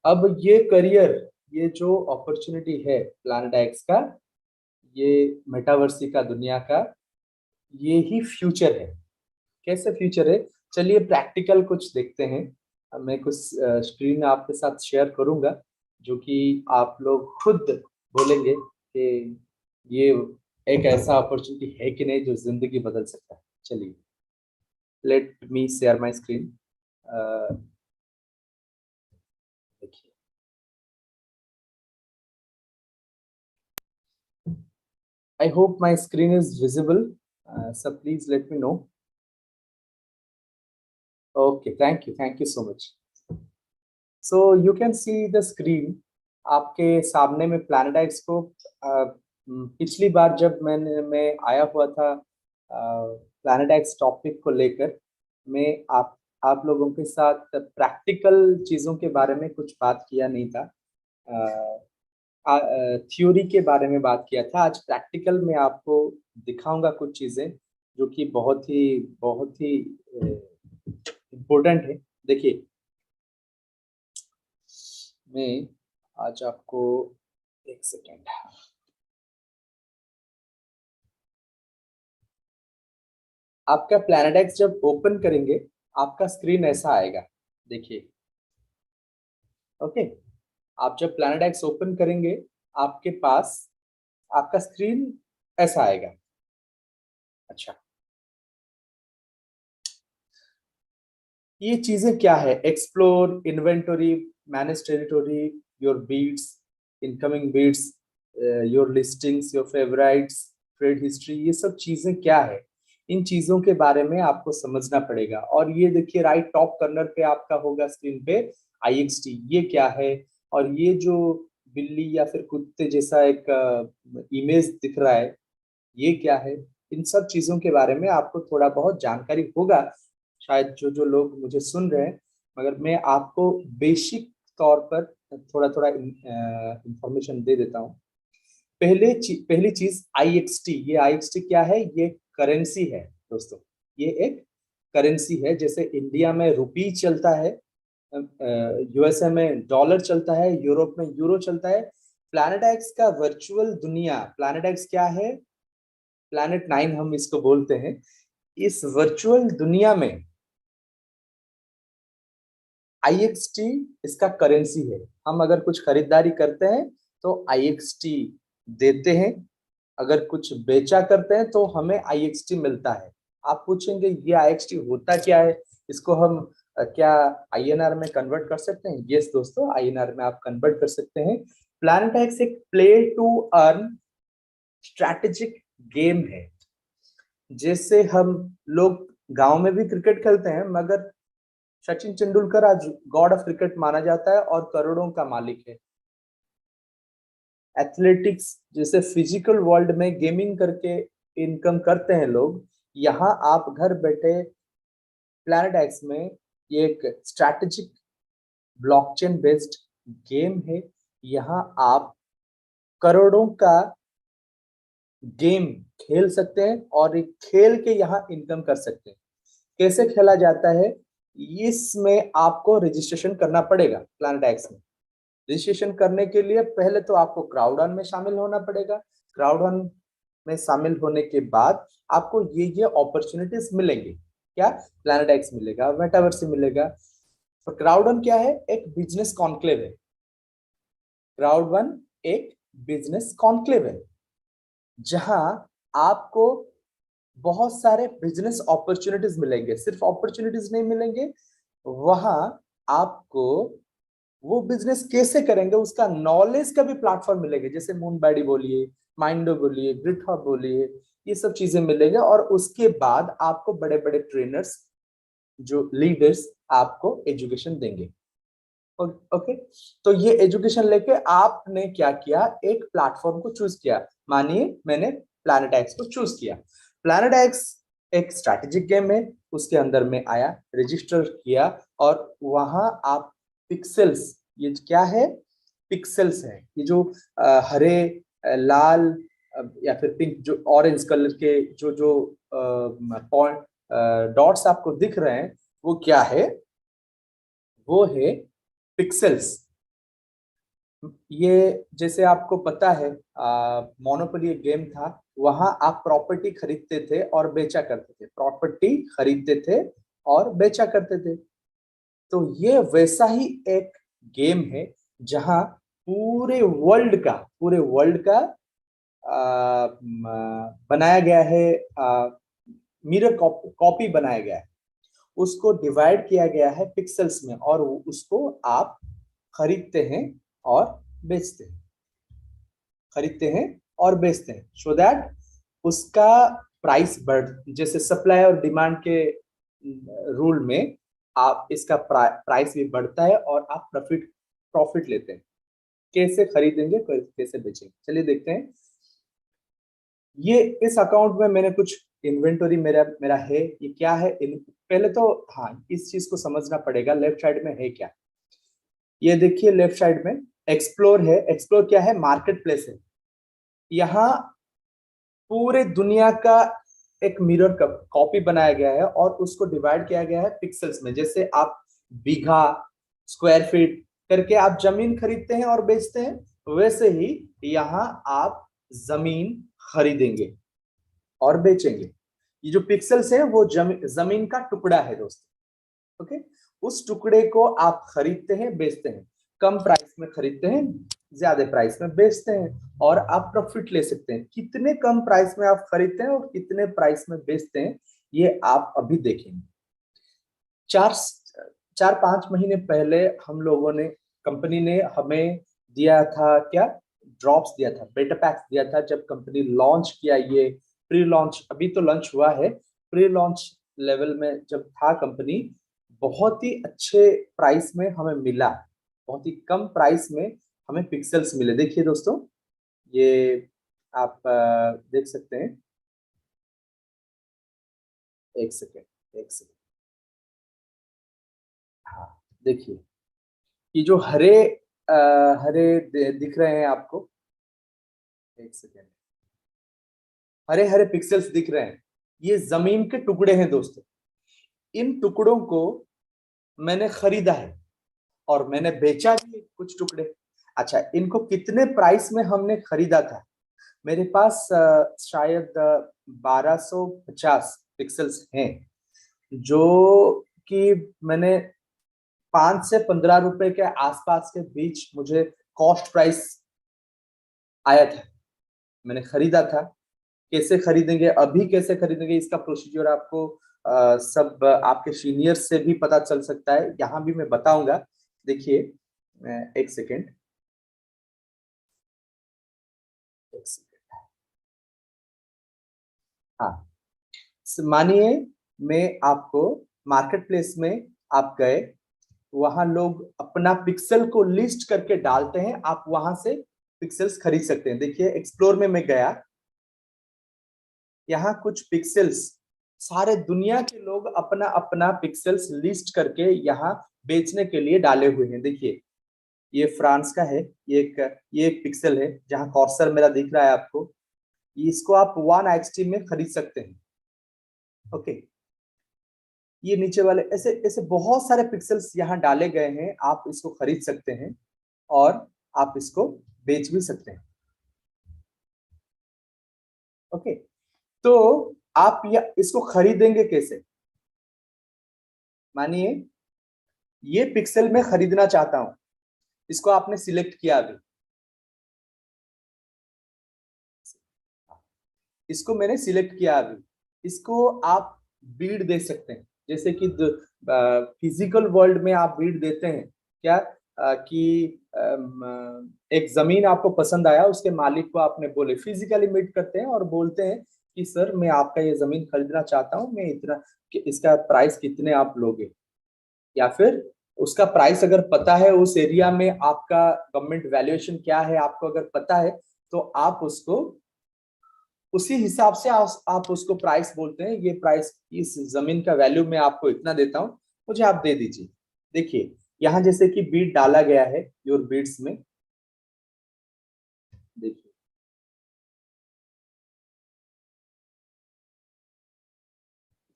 अब ये करियर, ये जो अपॉर्चुनिटी है प्लैनेट एक्स का, ये मेटावर्सी का, दुनिया का, ये ही फ्यूचर है। कैसे फ्यूचर है, चलिए प्रैक्टिकल कुछ देखते हैं। मैं कुछ स्क्रीन आपके साथ शेयर करूंगा, जो कि आप लोग खुद बोलेंगे कि ये एक ऐसा अपॉर्चुनिटी है कि नहीं जो जिंदगी बदल सकता है। चलिए, let me share my screen. देखिए, I hope my screen is visible. So please let me know. Okay, thank you so much. So you can see the screen. आपके सामने में प्लैनेट एक्स को पिछली बार जब मैं आया हुआ था प्लैनेट एक्स टॉपिक को लेकर, मैं आप लोगों के साथ प्रैक्टिकल चीज़ों के बारे में कुछ बात किया नहीं था। थ्योरी के बारे में बात किया था। आज प्रैक्टिकल में आपको दिखाऊंगा कुछ चीजें जो कि बहुत ही इम्पोर्टेंट है। देखिए, मैं आज आपको, एक सेकेंड, आपका प्लैनेट एक्स जब ओपन करेंगे आपका स्क्रीन ऐसा आएगा। देखिए, ओके, आप जब प्लैनेट एक्स ओपन करेंगे आपके पास आपका स्क्रीन ऐसा आएगा। अच्छा, ये चीजें क्या है? Explore, inventory, manage territory, your beats, incoming beats, your listings, your favourites, trade history, ये सब चीजें क्या है? इन चीजों के बारे में आपको समझना पड़ेगा। और ये देखिए, राइट टॉप कॉर्नर पे आपका होगा स्क्रीन पे IXT, ये क्या है? और ये जो बिल्ली या फिर कुत्ते जैसा एक इमेज दिख रहा है, ये क्या है? इन सब चीजों के बारे में आपको थोड़ा बहुत जानकारी होगा शायद, जो जो लोग मुझे सुन रहे हैं, मगर मैं आपको बेसिक तौर पर थोड़ा थोड़ा इंफॉर्मेशन दे देता हूँ। पहली चीज IXT। ये IXT क्या है? ये करेंसी है दोस्तों, ये एक करेंसी है। जैसे इंडिया में रुपी चलता है, USA में डॉलर चलता है, यूरोप में यूरो चलता है। प्लैनेट एक्स का वर्चुअल दुनिया, प्लैनेट एक्स क्या है? प्लैनेट 9 हम इसको बोलते हैं। इस वर्चुअल दुनिया में IXT इसका करेंसी है। हम अगर कुछ खरीदारी करते हैं तो IXT देते हैं, अगर कुछ बेचा करते हैं तो हमें IXT मिलता है। आप पूछेंगे ये IXT होता क्या है, इसको हम क्या INR में कन्वर्ट कर सकते हैं? यस दोस्तों, INR में आप कन्वर्ट कर सकते हैं। प्लैनेट एक्स एक play to earn strategic game है। जैसे हम लोग गांव में भी क्रिकेट खेलते हैं, मगर सचिन तेंदुलकर आज गॉड ऑफ क्रिकेट माना जाता है और करोड़ों का मालिक है। एथलेटिक्स जैसे फिजिकल वर्ल्ड में गेमिंग करके इनकम करते हैं लोग, यहाँ आप घर बैठे प्लैनेट एक्स में ये एक स्ट्रैटेजिक ब्लॉकचेन बेस्ड गेम है। यहाँ आप करोड़ों का गेम खेल सकते हैं और एक खेल के यहाँ इनकम कर सकते हैं। कैसे खेला जाता है? इसमें आपको रजिस्ट्रेशन करना पड़ेगा प्लैनेट एक्स में। रजिस्ट्रेशन करने के लिए पहले तो आपको क्राउड में शामिल होना पड़ेगा। क्राउड में शामिल होने के बाद आपको ये अपॉर्चुनिटीज मिलेंगे। क्या? प्लैनेट एक्स मिलेगा, मेटावर्स मिलेगा। और क्राउड क्या है? एक बिजनेस कॉन्क्लेव है। क्राउड एक बिजनेस कॉन्क्लेव है जहां आपको बहुत सारे बिजनेस अपॉर्चुनिटीज मिलेंगे। सिर्फ अपॉर्चुनिटीज नहीं मिलेंगे, वहां आपको वो बिजनेस कैसे करेंगे उसका नॉलेज का भी प्लेटफॉर्म मिलेगा, जैसे मूनबैडी बोलिए, माइंडो बोलिए, ग्रिटहब बोलिए, ये सब चीजें मिलेगा। और उसके बाद आपको बड़े बड़े ट्रेनर्स, जो लीडर्स आपको एजुकेशन देंगे। ओके, तो ये एजुकेशन लेके आपने क्या किया, एक प्लेटफॉर्म को चूज किया। मानिए मैंने प्लैनेट एक्स को चूज किया। प्लैनेट एक्स एक स्ट्रैटेजिक गेम है, उसके अंदर में आया, रजिस्टर किया, और वहां आप पिक्सेल्स, ये क्या है, पिक्सेल्स है, ये जो हरे, लाल, या फिर पिंक, जो ऑरेंज कलर के जो जो पॉइंट, डॉट्स आपको दिख रहे हैं, वो क्या है, वो है पिक्सेल्स। ये जैसे आपको पता है, मोनोपोली एक गेम था, वहां आप प्रॉपर्टी खरीदते थे और बेचा करते थे, प्रॉपर्टी खरीदते थे और बेचा करते थे। तो ये वैसा ही एक गेम है जहां पूरे वर्ल्ड का बनाया गया है, मिरर कॉपी बनाया गया है, उसको डिवाइड किया गया है पिक्सेल्स में, और उसको आप खरीदते हैं और बेचते हैं, खरीदते हैं और बेचते हैं, सो दैट उसका प्राइस बढ़, जैसे सप्लाई और डिमांड के रूल में आप इसका प्राइस भी बढ़ता है और आप प्रॉफिट प्रॉफिट लेते हैं। कैसे खरीदेंगे, कैसे बेचेंगे, चलिए देखते हैं। ये इस अकाउंट में मैंने कुछ इन्वेंटरी मेरा मेरा है, ये क्या है, पहले तो हाँ इस चीज को समझना पड़ेगा, लेफ्ट साइड में है क्या। ये देखिए लेफ्ट साइड में एक्सप्लोर है। एक्सप्लोर क्या है, मार्केट प्लेस है। यहाँ पूरे दुनिया का एक मिरर का कॉपी बनाया गया है और उसको डिवाइड किया गया है पिक्सेल्स में। जैसे आप बीघा, स्क्वायर फीट करके आप जमीन खरीदते हैं और बेचते हैं, वैसे ही यहाँ आप जमीन खरीदेंगे और बेचेंगे। ये जो पिक्सेल्स है वो जमीन का टुकड़ा है दोस्तों। ओके, उस टुकड़े को आप खरीदते हैं, बेचते हैं, कम प्राइस में खरीदते हैं, ज्यादा प्राइस में बेचते हैं, और आप प्रॉफिट ले सकते हैं। कितने कम प्राइस में आप खरीदते हैं और कितने प्राइस में बेचते हैं, ये आप अभी देखेंगे। चार 4-5 महीने पहले हम लोगों ने, कंपनी ने हमें दिया था क्या, ड्रॉप्स दिया था, बेटा पैक्स दिया था। जब कंपनी लॉन्च किया, ये प्री लॉन्च, अभी तो लॉन्च हुआ है, प्री लॉन्च लेवल में जब था कंपनी, बहुत ही अच्छे प्राइस में हमें मिला, बहुत ही कम प्राइस में हमें पिक्सेल्स मिले। देखिए दोस्तों, ये आप देख सकते हैं। एक सेकेंड, एक सेकेंड, हाँ देखिए, ये जो हरे हरे दिख रहे हैं आपको, एक सेकेंड, हरे हरे पिक्सेल्स दिख रहे हैं, ये जमीन के टुकड़े हैं दोस्तों। इन टुकड़ों को मैंने खरीदा है और मैंने बेचा भी कुछ टुकड़े। अच्छा, इनको कितने प्राइस में हमने खरीदा था, मेरे पास शायद 1250 पिक्सेल्स हैं, जो कि मैंने 5 से 15 रुपए के आसपास के बीच मुझे कॉस्ट प्राइस आया था, मैंने खरीदा था। कैसे खरीदेंगे, अभी कैसे खरीदेंगे, इसका प्रोसीजर आपको सब आपके सीनियर से भी पता चल सकता है, यहाँ भी मैं बताऊंगा। देखिए, एक सेकेंड, एक सेकेंड, हाँ, मानिए मैं आपको, मार्केट प्लेस में आप गए, वहां लोग अपना पिक्सल को लिस्ट करके डालते हैं, आप वहां से पिक्सेल्स खरीद सकते हैं। देखिए एक्सप्लोर में मैं गया, यहाँ कुछ पिक्सेल्स, सारे दुनिया के लोग अपना अपना पिक्सेल्स लिस्ट करके यहाँ बेचने के लिए डाले हुए हैं। देखिए, ये फ्रांस का है, ये एक पिक्सल है, जहाँ कॉर्सर मेरा दिख रहा है आपको, इसको आप 1 XT में खरीद सकते हैं। ओके, ये नीचे वाले, ऐसे ऐसे बहुत सारे पिक्सेल्स यहाँ डाले गए हैं, आप इसको खरीद सकते हैं और आप इसको बेच भी सकते हैं। ओके, तो आप इसको खरीदेंगे कैसे, मानिए ये पिक्सल मैं खरीदना चाहता हूं, इसको आपने सिलेक्ट किया अभी, इसको मैंने सिलेक्ट किया अभी, इसको आप बीड दे सकते हैं, जैसे कि फिजिकल वर्ल्ड में आप बीड देते हैं क्या, कि एक जमीन आपको पसंद आया, उसके मालिक को आपने बोले, फिजिकली मीट करते हैं और बोलते हैं कि सर मैं आपका ये जमीन खरीदना चाहता हूँ, मैं इतना, इसका प्राइस कितने आप लोगे, या फिर उसका प्राइस अगर पता है, उस एरिया में आपका गवर्नमेंट वैल्यूएशन क्या है आपको अगर पता है, तो आप उसको उसी हिसाब से आप उसको प्राइस बोलते हैं, ये प्राइस, इस जमीन का वैल्यू मैं आपको इतना देता हूं, मुझे आप दे दीजिए। देखिए यहाँ जैसे कि बीड डाला गया है योर बीड्स में, देखिए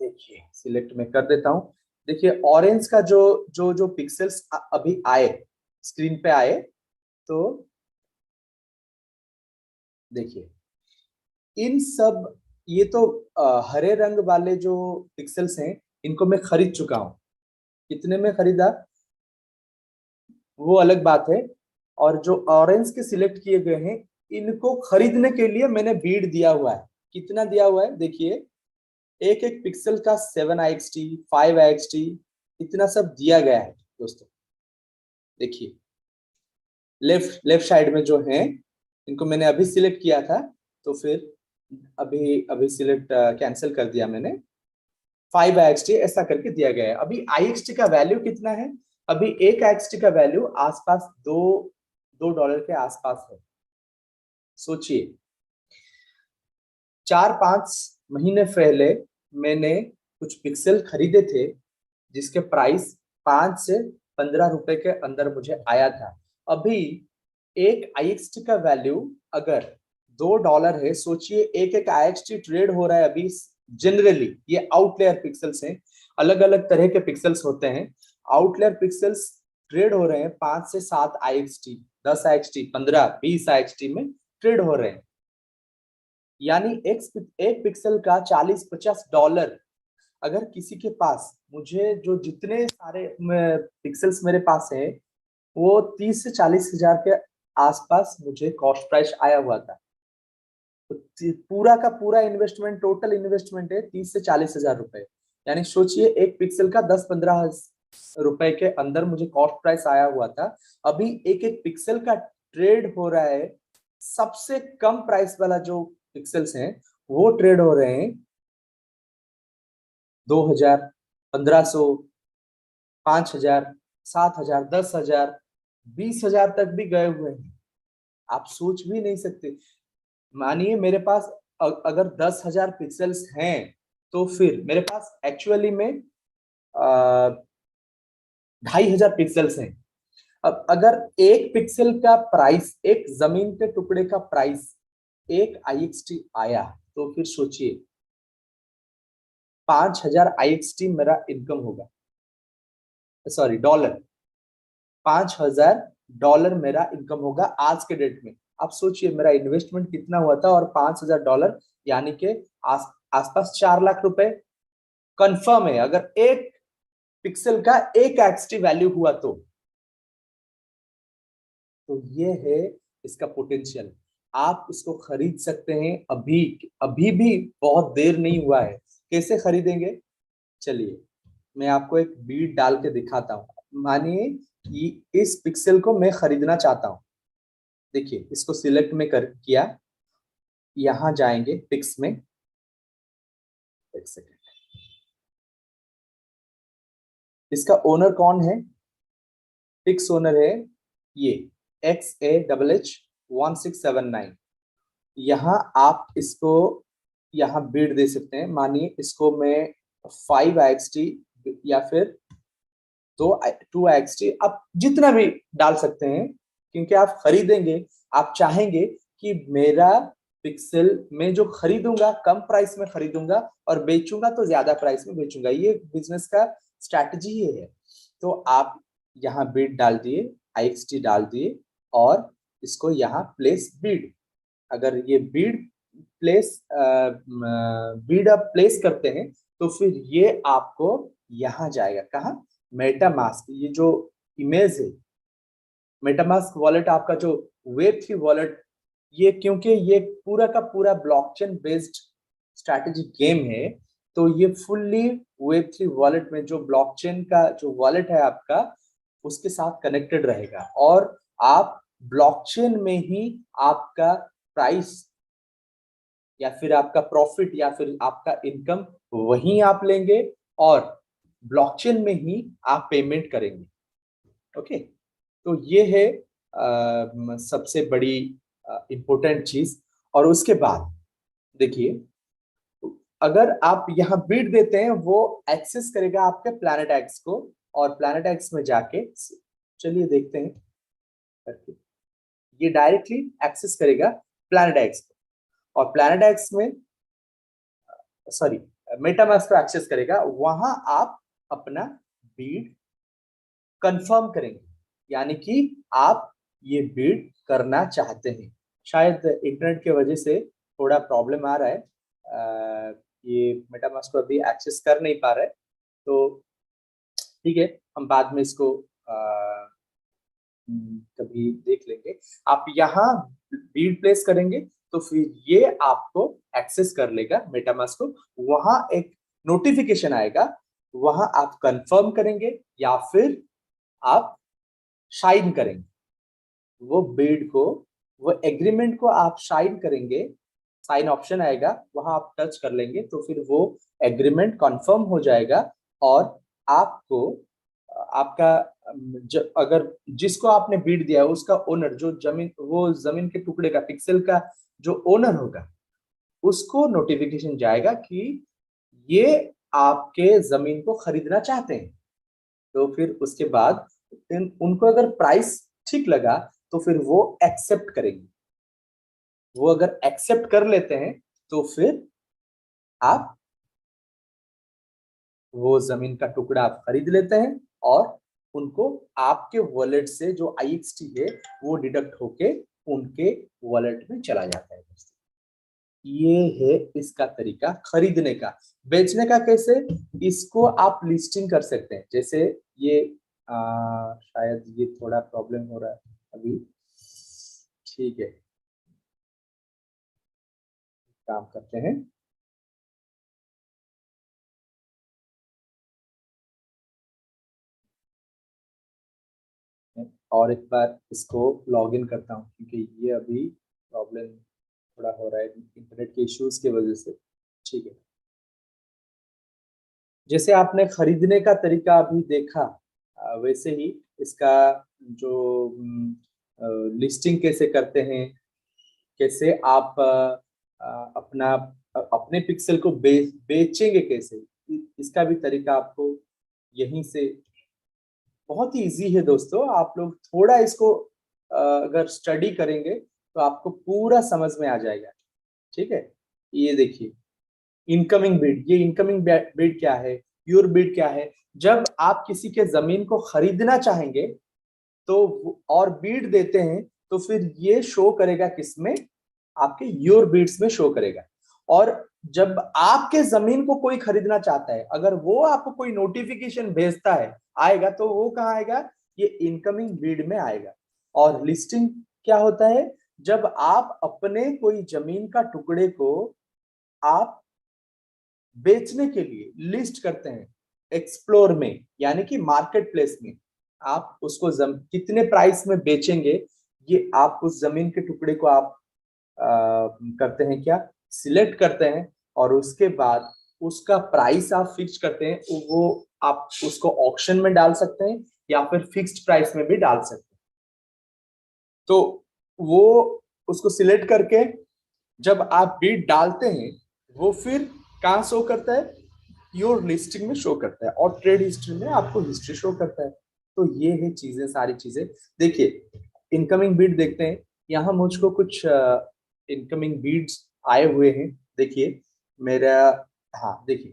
देखिए सिलेक्ट में कर देता हूं। देखिए ऑरेंज का जो जो जो पिक्सेल्स अभी आए स्क्रीन पे आए, तो देखिए इन सब, ये तो हरे रंग वाले जो पिक्सेल्स हैं इनको मैं खरीद चुका हूं। कितने में खरीदा वो अलग बात है, और जो ऑरेंज के सिलेक्ट किए गए हैं इनको खरीदने के लिए मैंने बीड दिया हुआ है। कितना दिया हुआ है देखिए, एक एक पिक्सल का 7IXT 5IXT इतना सब दिया गया है दोस्तों। देखिए लेफ्ट लेफ्ट साइड में जो है इनको मैंने अभी सिलेक्ट किया था, तो फिर अभी अभी सिलेक्ट कैंसिल कर दिया मैंने। 5IXT ऐसा करके दिया गया है। अभी IXT का वैल्यू कितना है, अभी एक IXT का वैल्यू आसपास दो डॉलर के आसपास है। सोचिए 4-5 महीने पहले मैंने कुछ पिक्सल खरीदे थे जिसके प्राइस 5 से 15 रुपए के अंदर मुझे आया था। अभी एक IXT का वैल्यू अगर $2 है, सोचिए एक एक IXT ट्रेड हो रहा है अभी। जनरली ये आउटलेयर पिक्सल्स हैं, अलग अलग तरह के पिक्सल्स होते हैं। आउटलेयर पिक्सल्स ट्रेड हो रहे हैं 5 से 7 IXT, 10 IXT, 15-20 IXT में ट्रेड हो रहे हैं। यानी एक पिक्सल का $40-50। अगर किसी के पास, मुझे जो जितने सारे पिक्सल्स मेरे पास है वो 30 से 40 हजार के आसपास मुझे कॉस्ट प्राइस आया हुआ था। तो पूरा का पूरा इन्वेस्टमेंट, टोटल इन्वेस्टमेंट है 30 से 40 हजार रुपए। यानी सोचिए एक पिक्सल का 10-15 रुपए के अंदर मुझे कॉस्ट प्राइस आया हुआ था। अभी एक एक पिक्सल का ट्रेड हो रहा है, सबसे कम प्राइस वाला जो पिक्सल्स हैं वो ट्रेड हो रहे हैं 2000, 1500, 5000, 7000, 10,000, 20,000 तक भी गए हुए हैं। आप सोच भी नहीं सकते। मानिए मेरे पास अगर 10,000 पिक्सल्स हैं, तो फिर मेरे पास एक्चुअली में 2,500 पिक्सल्स हैं। अब अगर एक पिक्सल का प्राइस, एक जमीन के टुकड़े का प्राइस एक IXT आया, तो फिर सोचिए 5,000 IXT मेरा इनकम होगा, सॉरी डॉलर, $5,000 मेरा इनकम होगा आज के डेट में। आप सोचिए मेरा इन्वेस्टमेंट कितना हुआ था, और $5,000 यानी कि आसपास 4 लाख रुपए कंफर्म है अगर एक पिक्सल का एक एक्सटी वैल्यू हुआ तो ये है इसका पोटेंशियल। आप इसको खरीद सकते हैं, अभी अभी भी बहुत देर नहीं हुआ है। कैसे खरीदेंगे, चलिए मैं आपको एक बीट डाल के दिखाता हूं। मानिए कि इस पिक्सल को मैं खरीदना चाहता हूं। देखिए इसको सिलेक्ट में कर किया, यहां जाएंगे पिक्स में, एक सेकेंड, इसका ओनर कौन है, पिक्स ओनर है ये XAHH1679। यहाँ आप इसको यहाँ बीट दे सकते हैं। मानिए इसको मैं 5IXT या फिर 2IXT आप जितना भी डाल सकते हैं, क्योंकि आप खरीदेंगे, आप चाहेंगे कि मेरा पिक्सल में जो खरीदूंगा कम प्राइस में खरीदूंगा और बेचूंगा तो ज्यादा प्राइस में बेचूंगा। ये बिजनेस का स्ट्रैटेजी ही है। तो आप यहाँ बीट डाल दिए, IXT डाल दिए, और इसको यहाँ प्लेस बीड, अगर ये बीड आप प्लेस करते हैं तो फिर ये आपको यहाँ जाएगा, कहाँ, मेटामास्क। ये जो इमेज है, मेटामास्क वॉलेट आपका जो वेब3 वॉलेट, ये क्योंकि ये पूरा का पूरा ब्लॉकचेन बेस्ड स्ट्रैटेजी गेम है, तो ये फुल्ली Web3 वॉलेट में जो ब्लॉकचेन का जो वॉलेट है आपका उसके साथ कनेक्टेड रहेगा, और आप ब्लॉकचेन में ही आपका प्राइस या फिर आपका प्रॉफिट या फिर आपका इनकम वहीं आप लेंगे और ब्लॉकचेन में ही आप पेमेंट करेंगे। ओके, तो ये है सबसे बड़ी इंपॉर्टेंट चीज। और उसके बाद देखिए, अगर आप यहाँ बीट देते हैं वो एक्सेस करेगा आपके प्लैनेट एक्स को, और प्लैनेट एक्स में जाके चलिए देखते हैं करके, ये डायरेक्टली एक्सेस करेगा प्लैनेट एक्स को, और प्लैनेट एक्स में सॉरी मेटामास्क को एक्सेस करेगा। वहां आप अपना बीट कंफर्म करेंगे, यानी कि आप ये बीट करना चाहते हैं। शायद इंटरनेट की वजह से थोड़ा प्रॉब्लम आ रहा है, ये मेटामास्क को अभी एक्सेस कर नहीं पा रहा है, तो ठीक है, हम बाद में इसको कभी देख लेंगे। आप यहाँ बीट प्लेस करेंगे तो फिर ये आपको एक्सेस कर लेगा मेटामास्क को, वहां एक नोटिफिकेशन आएगा, वहां आप कंफर्म करेंगे या फिर आप साइन करेंगे। वो बीट को, वो एग्रीमेंट को आप साइन करेंगे, साइन ऑप्शन आएगा, वहां आप टच कर लेंगे तो फिर वो एग्रीमेंट कंफर्म हो जाएगा, और आपको आपका अगर जिसको आपने बीट दिया है उसका ओनर, जो जमीन, वो जमीन के टुकड़े का पिक्सल का जो ओनर होगा, उसको नोटिफिकेशन जाएगा कि ये आपके जमीन को खरीदना चाहते हैं। तो फिर उसके बाद उनको अगर प्राइस ठीक लगा तो फिर वो एक्सेप्ट करेंगे। वो अगर एक्सेप्ट कर लेते हैं तो फिर आप वो जमीन का टुकड़ा आप खरीद लेते हैं, और उनको आपके वॉलेट से जो IXT है वो डिडक्ट होके उनके वॉलेट में चला जाता है। ये है इसका तरीका खरीदने का। बेचने का कैसे, इसको आप लिस्टिंग कर सकते हैं। जैसे ये शायद ये थोड़ा प्रॉब्लम हो रहा है अभी, ठीक है, काम करते हैं। और एक बार इसको लॉग इन करता हूँ, क्योंकि ये अभी प्रॉब्लम थोड़ा हो रहा है इंटरनेट के इश्यूज की वजह से। ठीक है, जैसे आपने खरीदने का तरीका अभी देखा, वैसे ही इसका जो लिस्टिंग कैसे करते हैं, कैसे आप अपना अपने पिक्सल को बेचेंगे कैसे, इसका भी तरीका आपको यहीं से, बहुत ही इजी है दोस्तों। आप लोग थोड़ा इसको अगर स्टडी करेंगे तो आपको पूरा समझ में आ जाएगा। ठीक है, ये देखिए इनकमिंग बिड, ये इनकमिंग बिड क्या है, योर बिड क्या है। जब आप किसी के जमीन को खरीदना चाहेंगे तो और बीड देते हैं तो फिर ये शो करेगा किसमें, आपके योर बीड्स में शो करेगा। और जब आपके जमीन को कोई खरीदना चाहता है, अगर वो आपको कोई नोटिफिकेशन भेजता है आएगा, तो वो कहाँ आएगा, ये इनकमिंग बीड में आएगा। और लिस्टिंग क्या होता है, जब आप अपने कोई जमीन का टुकड़े को आप बेचने के लिए लिस्ट करते हैं एक्सप्लोर में, यानी कि मार्केट प्लेस में, आप उसको कितने प्राइस में बेचेंगे, ये आप उस जमीन के टुकड़े को आप करते हैं क्या, सिलेक्ट करते हैं, और उसके बाद उसका प्राइस आप फिक्स करते हैं। वो आप उसको ऑक्शन में डाल सकते हैं या फिर फिक्स्ड प्राइस में भी डाल सकते हैं। तो वो उसको सिलेक्ट करके जब आप बीट डालते हैं, वो फिर कहाँ शो करता है, योर लिस्टिंग में शो करता है, और ट्रेड हिस्ट्री में आपको हिस्ट्री शो करता है। तो ये है चीजें, सारी चीजें। देखिए इनकमिंग बीट देखते हैं, यहाँ मुझको कुछ इनकमिंग बीट्स आए हुए हैं। देखिए मेरा, हाँ देखिए,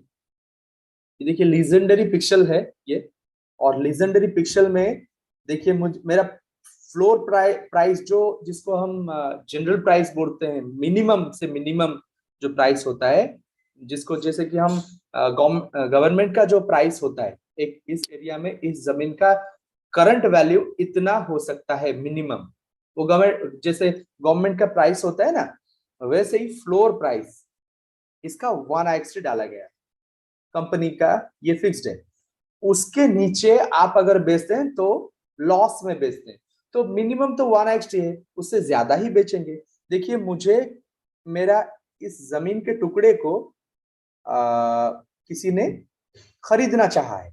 ये देखिए लीजेंडरी पिक्सल है ये, और लीजेंडरी पिक्सल में देखिए मेरा फ्लोर प्राइस जो, जिसको हम जनरल प्राइस बोलते हैं, मिनिमम से मिनिमम जो प्राइस होता है, जिसको जैसे कि हम गवर्नमेंट का जो प्राइस होता है, एक इस एरिया में इस जमीन का करंट वैल्यू इतना हो सकता है मिनिमम, वो गवर्नमेंट, जैसे गवर्नमेंट का प्राइस होता है ना, वैसे ही फ्लोर प्राइस इसका 1 IXT डाला गया है। कंपनी का ये फिक्स्ड है, उसके नीचे आप अगर बेचते हैं तो लॉस में बेचते हैं, तो मिनिमम तो 1x है, उससे ज्यादा ही बेचेंगे। देखिए मुझे मेरा इस जमीन के टुकड़े को किसी ने खरीदना चाहा है,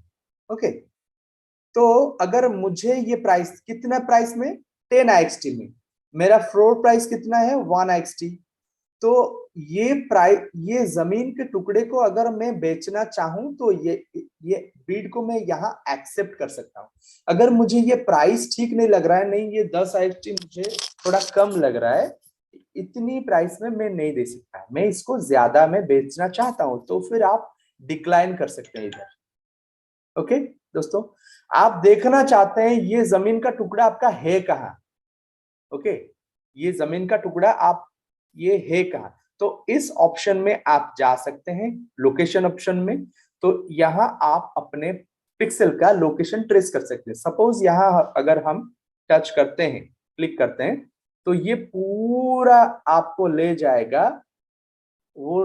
ओके, तो अगर मुझे ये प्राइस कितना प्राइस में 10x में, मेरा फ्लोर प्राइस कितना है 1x, तो ये प्राइस, ये जमीन के टुकड़े को अगर मैं बेचना चाहूं तो ये बीड को मैं यहाँ एक्सेप्ट कर सकता हूं। अगर मुझे ये प्राइस ठीक नहीं लग रहा है, नहीं ये 10x मुझे थोड़ा कम लग रहा है, इतनी प्राइस में मैं नहीं दे सकता, मैं इसको ज्यादा में बेचना चाहता हूं, तो फिर आप डिक्लाइन कर सकते हैं इधर। ओके दोस्तों, आप देखना चाहते हैं ये जमीन का टुकड़ा आपका है कहाँ, ओके, ये जमीन का टुकड़ा आप ये है कहाँ, तो इस ऑप्शन में आप जा सकते हैं, लोकेशन ऑप्शन में, तो यहाँ आप अपने पिक्सल का लोकेशन ट्रेस कर सकते हैं। सपोज यहाँ अगर हम टच करते हैं, क्लिक करते हैं, तो ये पूरा आपको ले जाएगा वो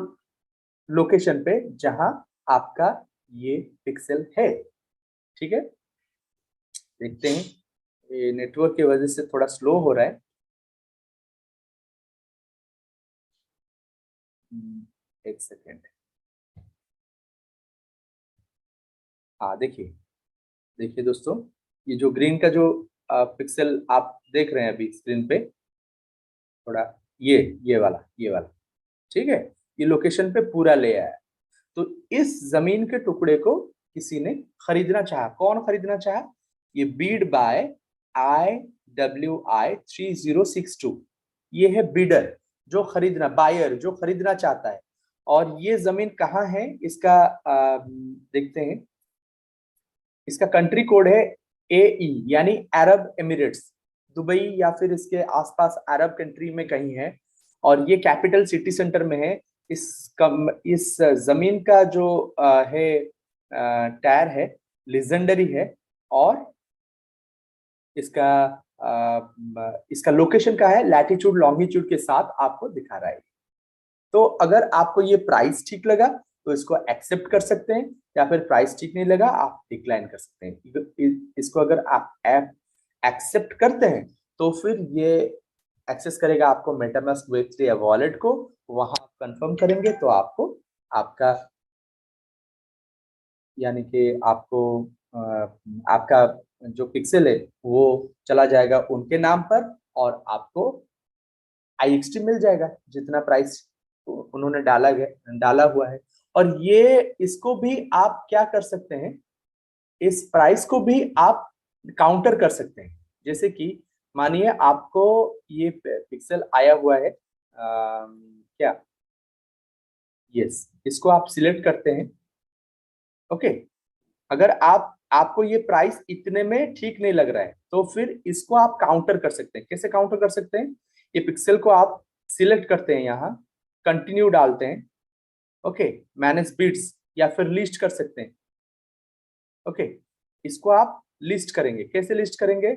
लोकेशन पे जहां आपका ये पिक्सल है। ठीक है, देखते हैं, ये नेटवर्क की वजह से थोड़ा स्लो हो रहा है। एक सेकेंड, हाँ देखिए, देखिए दोस्तों, ये जो ग्रीन का जो पिक्सल आप देख रहे हैं अभी स्क्रीन पे, थोड़ा ये वाला, ठीक है, ये लोकेशन पे पूरा ले आया। तो इस जमीन के टुकड़े को किसी ने खरीदना चाहा, कौन खरीदना चाहा, ये बीड बाय IWI3062, ये है बीडर जो खरीदना, बायर जो खरीदना चाहता है। और ये जमीन कहाँ है इसका देखते हैं, इसका कंट्री कोड है AE यानी अरब एमिरेट्स, दुबई या फिर इसके आसपास अरब कंट्री में कहीं है, और ये कैपिटल सिटी सेंटर में है। इस जमीन का जो है टायर है लेजेंडरी है, और इसका इसका लोकेशन का है लैटिट्यूड लॉन्गिट्यूड के साथ आपको दिखा रहा है। तो अगर आपको ये प्राइस ठीक लगा तो इसको एक्सेप्ट कर सकते हैं, या फिर प्राइस ठीक नहीं लगा आप डिक्लाइन कर सकते हैं। इसको अगर आप एक्सेप्ट करते हैं तो फिर ये एक्सेस करेगा आपको मेटामास्क वेब3 वॉलेट को, वहां कंफर्म करेंगे तो आपको आपका यानी कि आपको आपका जो पिक्सल है वो चला जाएगा उनके नाम पर, और आपको IXT मिल जाएगा जितना प्राइस उन्होंने डाला हुआ है। और ये इसको भी आप क्या कर सकते हैं, इस प्राइस को भी आप काउंटर कर सकते हैं। जैसे कि मानिए आपको ये पिक्सल आया हुआ है क्या, यस, इसको आप सिलेक्ट करते हैं, ओके, अगर आपको ये प्राइस इतने में ठीक नहीं लग रहा है तो फिर इसको आप काउंटर कर सकते हैं। कैसे काउंटर कर सकते हैं, ये पिक्सल को आप सिलेक्ट करते हैं, यहाँ कंटिन्यू डालते हैं, ओके, मैनेज बिड्स, या फिर लिस्ट कर सकते हैं, ओके, इसको आप लिस्ट करेंगे। कैसे लिस्ट करेंगे,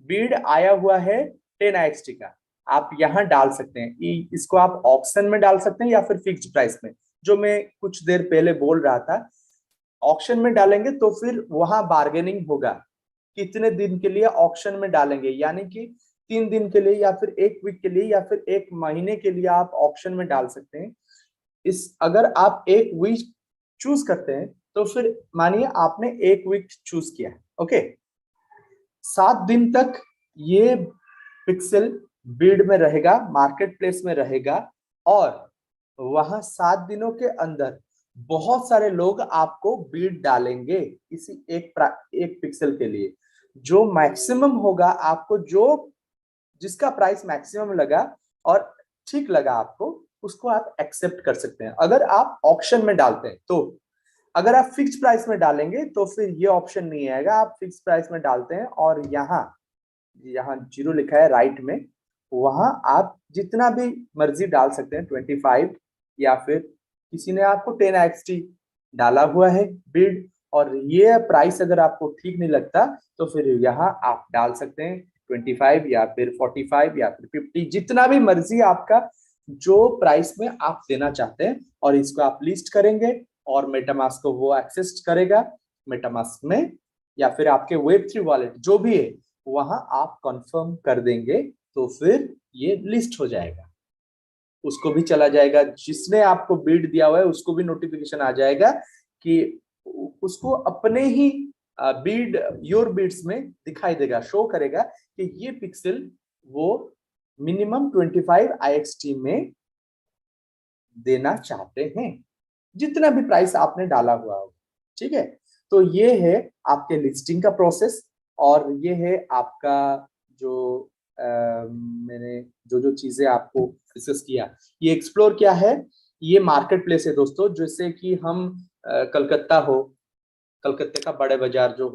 बिड आया हुआ है 10IXT का, आप यहाँ डाल सकते हैं, इसको आप ऑक्शन में डाल सकते हैं या फिर फिक्स्ड प्राइस में, जो मैं कुछ देर पहले बोल रहा था। ऑक्शन में डालेंगे तो फिर वहां बार्गेनिंग होगा, कितने दिन के लिए ऑक्शन में डालेंगे, यानी कि 3 दिन के लिए या फिर 1 वीक के लिए या फिर 1 महीने के लिए आप ऑक्शन में डाल सकते हैं। इस अगर आप 1 वीक चूज करते हैं तो फिर मानिए आपने 1 वीक चूज किया है, ओके, 7 दिन तक ये पिक्सल बिड में रहेगा, मार्केट प्लेस में रहेगा, और वहां 7 दिनों के अंदर बहुत सारे लोग आपको बीड डालेंगे इसी एक पिक्सल के लिए। जो मैक्सिमम होगा आपको, जो जिसका प्राइस मैक्सिमम लगा और ठीक लगा आपको, उसको आप एक्सेप्ट कर सकते हैं। अगर आप ऑक्शन में डालते हैं तो, अगर आप फिक्स प्राइस में डालेंगे तो फिर ये ऑप्शन नहीं आएगा। आप फिक्स प्राइस में डालते हैं और यहाँ यहाँ 0 लिखा है राइट में, वहां आप जितना भी मर्जी डाल सकते हैं, 25, या फिर किसी ने आपको 10IXT डाला हुआ है बिड, और ये प्राइस अगर आपको ठीक नहीं लगता तो फिर यहाँ आप डाल सकते हैं 25 या फिर 45 या फिर 50, जितना भी मर्जी आपका जो प्राइस में आप देना चाहते हैं, और इसको आप लिस्ट करेंगे। और मेटामास्क को वो एक्सेस करेगा मेटामास्क में, या फिर आपके वेब3 वॉलेट जो भी है वहां आप कंफर्म कर देंगे तो फिर ये लिस्ट हो जाएगा, उसको भी चला जाएगा, जिसने आपको बीड दिया हुआ है उसको भी नोटिफिकेशन आ जाएगा कि उसको अपने ही बीड योर बीड्स में दिखाई देगा, शो करेगा कि ये पिक्सल वो मिनिमम 25 IXT में देना चाहते हैं, जितना भी प्राइस आपने डाला हुआ हो। ठीक है, तो ये है आपके लिस्टिंग का प्रोसेस, और ये है आपका जो मैंने जो जो चीजें आपको डिस्कस किया, ये एक्सप्लोर किया है। ये मार्केट प्लेस है दोस्तों, जैसे कि हम कलकत्ता हो, कलकत्ते का बड़ा बाजार जो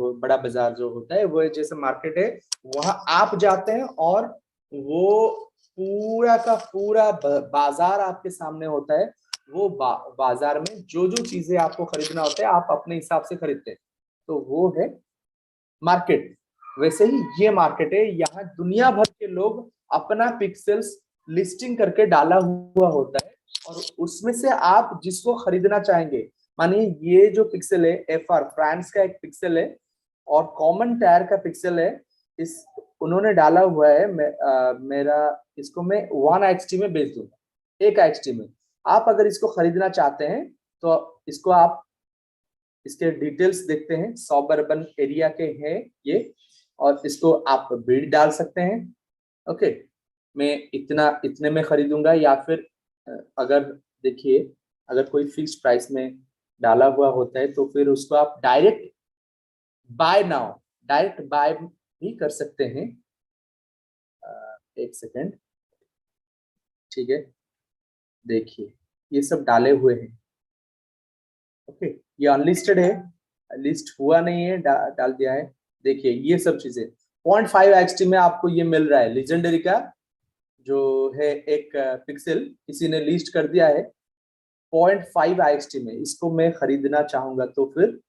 होता है वो जैसे मार्केट है, वहां आप जाते हैं और वो पूरा का पूरा बाजार आपके सामने होता है। वो बाजार में जो जो चीजें आपको खरीदना होता है आप अपने हिसाब से खरीदते हैं, तो वो है मार्केट। वैसे ही ये मार्केट है, यहाँ दुनिया भर के लोग अपना पिक्सल्स लिस्टिंग करके डाला हुआ होता है, और उसमें से आप जिसको खरीदना चाहेंगे, मानिए ये जो पिक्सल है FR फ्रांस का एक पिक्सल है और कॉमन टायर का पिक्सल है, इस उन्होंने डाला हुआ है, मेरा इसको मैं 1 IXT में बेच दूंगा, 1 IXT में। आप अगर इसको खरीदना चाहते हैं तो इसको आप इसके डिटेल्स देखते हैं, सबअर्बन एरिया के हैं ये, और इसको आप बिड डाल सकते हैं। ओके, मैं इतने में खरीदूंगा, या फिर अगर देखिए अगर कोई फिक्स प्राइस में डाला हुआ होता है तो फिर उसको आप डायरेक्ट बाय भी कर सकते हैं। एक सेकेंड, ठीक है, देखिए ये सब डाले हुए हैं। ओके, ये अनलिस्टेड है, लिस्ट हुआ नहीं है, डाल दिया है। देखिए ये सब चीजें 0.5 IXT में आपको ये मिल रहा है, लीजेंडरी का जो है एक पिक्सल किसी ने लिस्ट कर दिया है 0.5 IXT में। इसको मैं खरीदना चाहूंगा तो फिर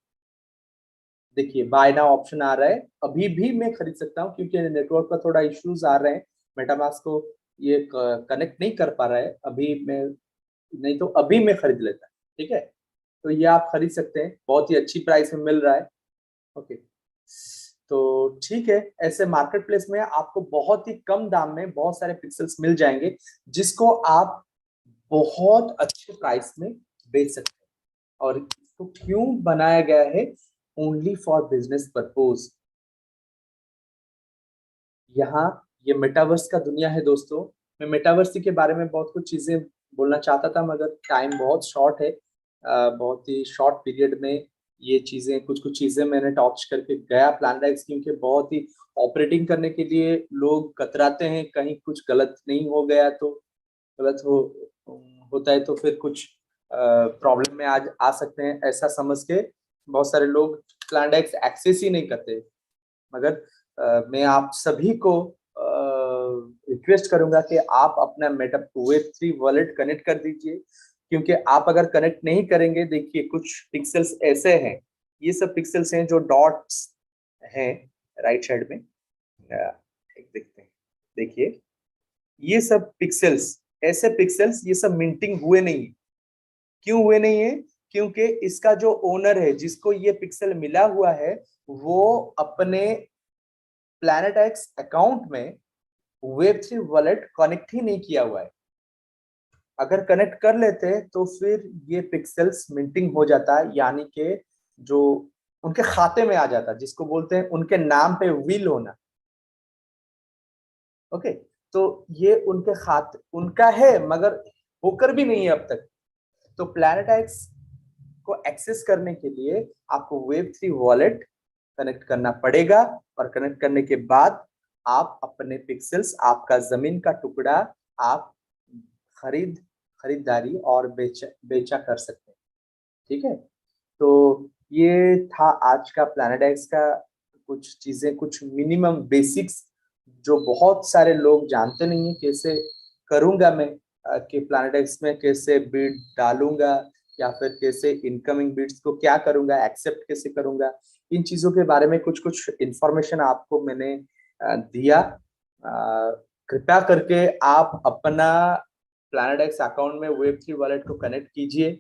देखिए बाय नाउ ऑप्शन आ रहा है, अभी भी मैं खरीद सकता हूँ क्योंकि नेटवर्क का थोड़ा इश्यूज आ रहे हैं, मेटामास्क को ये कनेक्ट नहीं कर पा रहा है अभी, मैं नहीं तो अभी मैं खरीद लेता। ठीक है, तो ये आप खरीद सकते हैं, बहुत ही अच्छी प्राइस में मिल रहा है। ओके, तो ठीक है, ऐसे मार्केट प्लेस में आपको बहुत ही कम दाम में बहुत सारे पिक्सल्स मिल जाएंगे जिसको आप बहुत अच्छे प्राइस में बेच सकते हैं। और इसको क्यों बनाया गया है? Only for business purpose. यहाँ ये मेटावर्स का दुनिया है दोस्तों। मैं मेटावर्स के बारे में बहुत कुछ चीजें बोलना चाहता था मगर टाइम बहुत शॉर्ट है, बहुत ही शॉर्ट पीरियड में ये चीजें कुछ चीजें मैंने टॉच करके गया प्लान एक्स, क्योंकि बहुत ही ऑपरेटिंग करने के लिए लोग कतराते हैं, कहीं कुछ गलत नहीं हो गया तो गलत होता है तो फिर कुछ प्रॉब्लम में आज आ सकते हैं, ऐसा समझ के बहुत सारे लोग प्लान एक्स एक्सेस ही नहीं करते। मगर मैं आप सभी को रिक्वेस्ट करूंगा कि आप अपना मेटा वेब3 वॉलेट कनेक्ट कर दीजिए, क्योंकि आप अगर कनेक्ट नहीं करेंगे, देखिए कुछ पिक्सल्स ऐसे हैं, ये सब पिक्सल्स हैं जो डॉट्स हैं राइट साइड में, एक देखते हैं, देखिए ये सब पिक्सल्स, ऐसे पिक्सल्स ये सब मिंटिंग हुए नहीं। क्यों हुए नहीं है? क्योंकि इसका जो ओनर है जिसको ये पिक्सल मिला हुआ है वो अपने प्लैनेट एक्स अकाउंट में वेब3 वॉलेट कनेक्ट ही नहीं किया हुआ है। अगर कनेक्ट कर लेते तो फिर ये पिक्सल्स मिंटिंग हो जाता है, यानी कि जो उनके खाते में आ जाता, जिसको बोलते हैं उनके नाम पे विल होना। ओके, तो ये उनके खाते उनका है मगर होकर भी नहीं है अब तक। तो प्लैनेट एक्स को एक्सेस करने के लिए आपको वेब3 वॉलेट कनेक्ट करना पड़ेगा, और कनेक्ट करने के बाद आप अपने पिक्सल्स, आपका जमीन का टुकड़ा आप खरीदारी और बेचा कर सकते हैं। ठीक है, तो ये था आज का प्लैनेट एक्स का कुछ चीजें, कुछ मिनिमम बेसिक्स जो बहुत सारे लोग जानते नहीं है। कैसे करूंगा मैं कि प्लैनेट एक्स में कैसे बिड डालूंगा, या फिर कैसे इनकमिंग बिड्स को क्या करूंगा, एक्सेप्ट कैसे करूंगा, इन चीजों के बारे में कुछ इंफॉर्मेशन आपको मैंने दिया। कृपया करके आप अपना प्लैनेट एक्स अकाउंट में वेब3 वॉलेट को कनेक्ट कीजिए,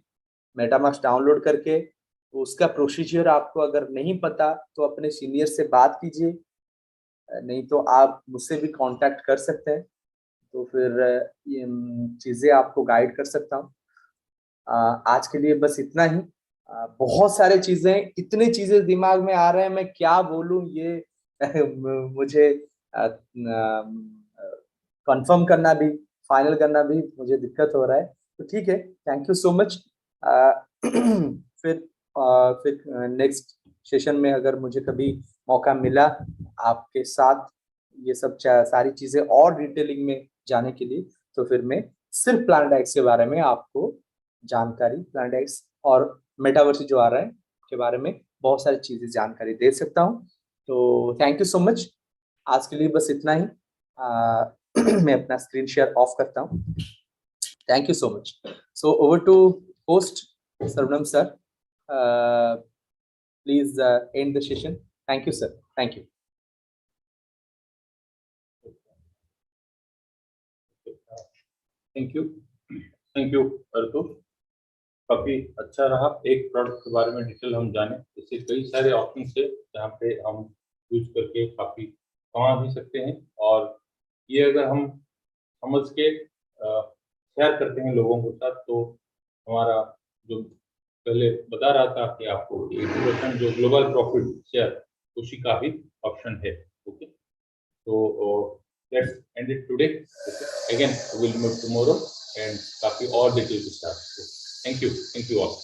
मेटामास्क डाउनलोड करके। तो उसका प्रोसीजर आपको अगर नहीं पता तो अपने सीनियर से बात कीजिए, नहीं तो आप मुझसे भी कांटेक्ट कर सकते हैं, तो फिर ये चीज़ें आपको गाइड कर सकता हूँ। आज के लिए बस इतना ही। बहुत सारे चीज़ें, इतनी चीज़ें दिमाग में आ रहे हैं, मैं क्या बोलूँ ये मुझे कंफर्म करना भी, फाइनल करना भी मुझे दिक्कत हो रहा है। तो ठीक है, थैंक यू सो मच। फिर नेक्स्ट सेशन में अगर मुझे कभी मौका मिला आपके साथ ये सब सारी चीज़ें और डिटेलिंग में जाने के लिए, तो फिर मैं सिर्फ प्लानेट एक्स के बारे में आपको जानकारी, प्लानेट एक्स और मेटावर्स जो आ रहा है के बारे में बहुत सारी चीज़ें जानकारी दे सकता हूँ। तो थैंक यू सो मच। आज के लिए बस इतना ही। मैं अपना स्क्रीन शेयर ऑफ करता हूँ। Thank you so much. So over to host Sarvanam sir, please end the session. Thank you sir, thank you. Thank you Artul, काफी अच्छा रहा। एक प्रोडक्ट के बारे में डिटेल हम जाने, इससे कई सारे ऑप्शन है जहाँ पे हम यूज करके काफी कमा भी सकते हैं, और ये अगर हम समझ के शेयर करते हैं लोगों के साथ, तो हमारा जो पहले बता रहा था कि आपको 80% जो ग्लोबल प्रॉफिट शेयर, उसी का भी ऑप्शन है। ओके, तो let's end it today. Okay. Again, we'll meet tomorrow and काफी और डिटेल के साथ। Thank you all.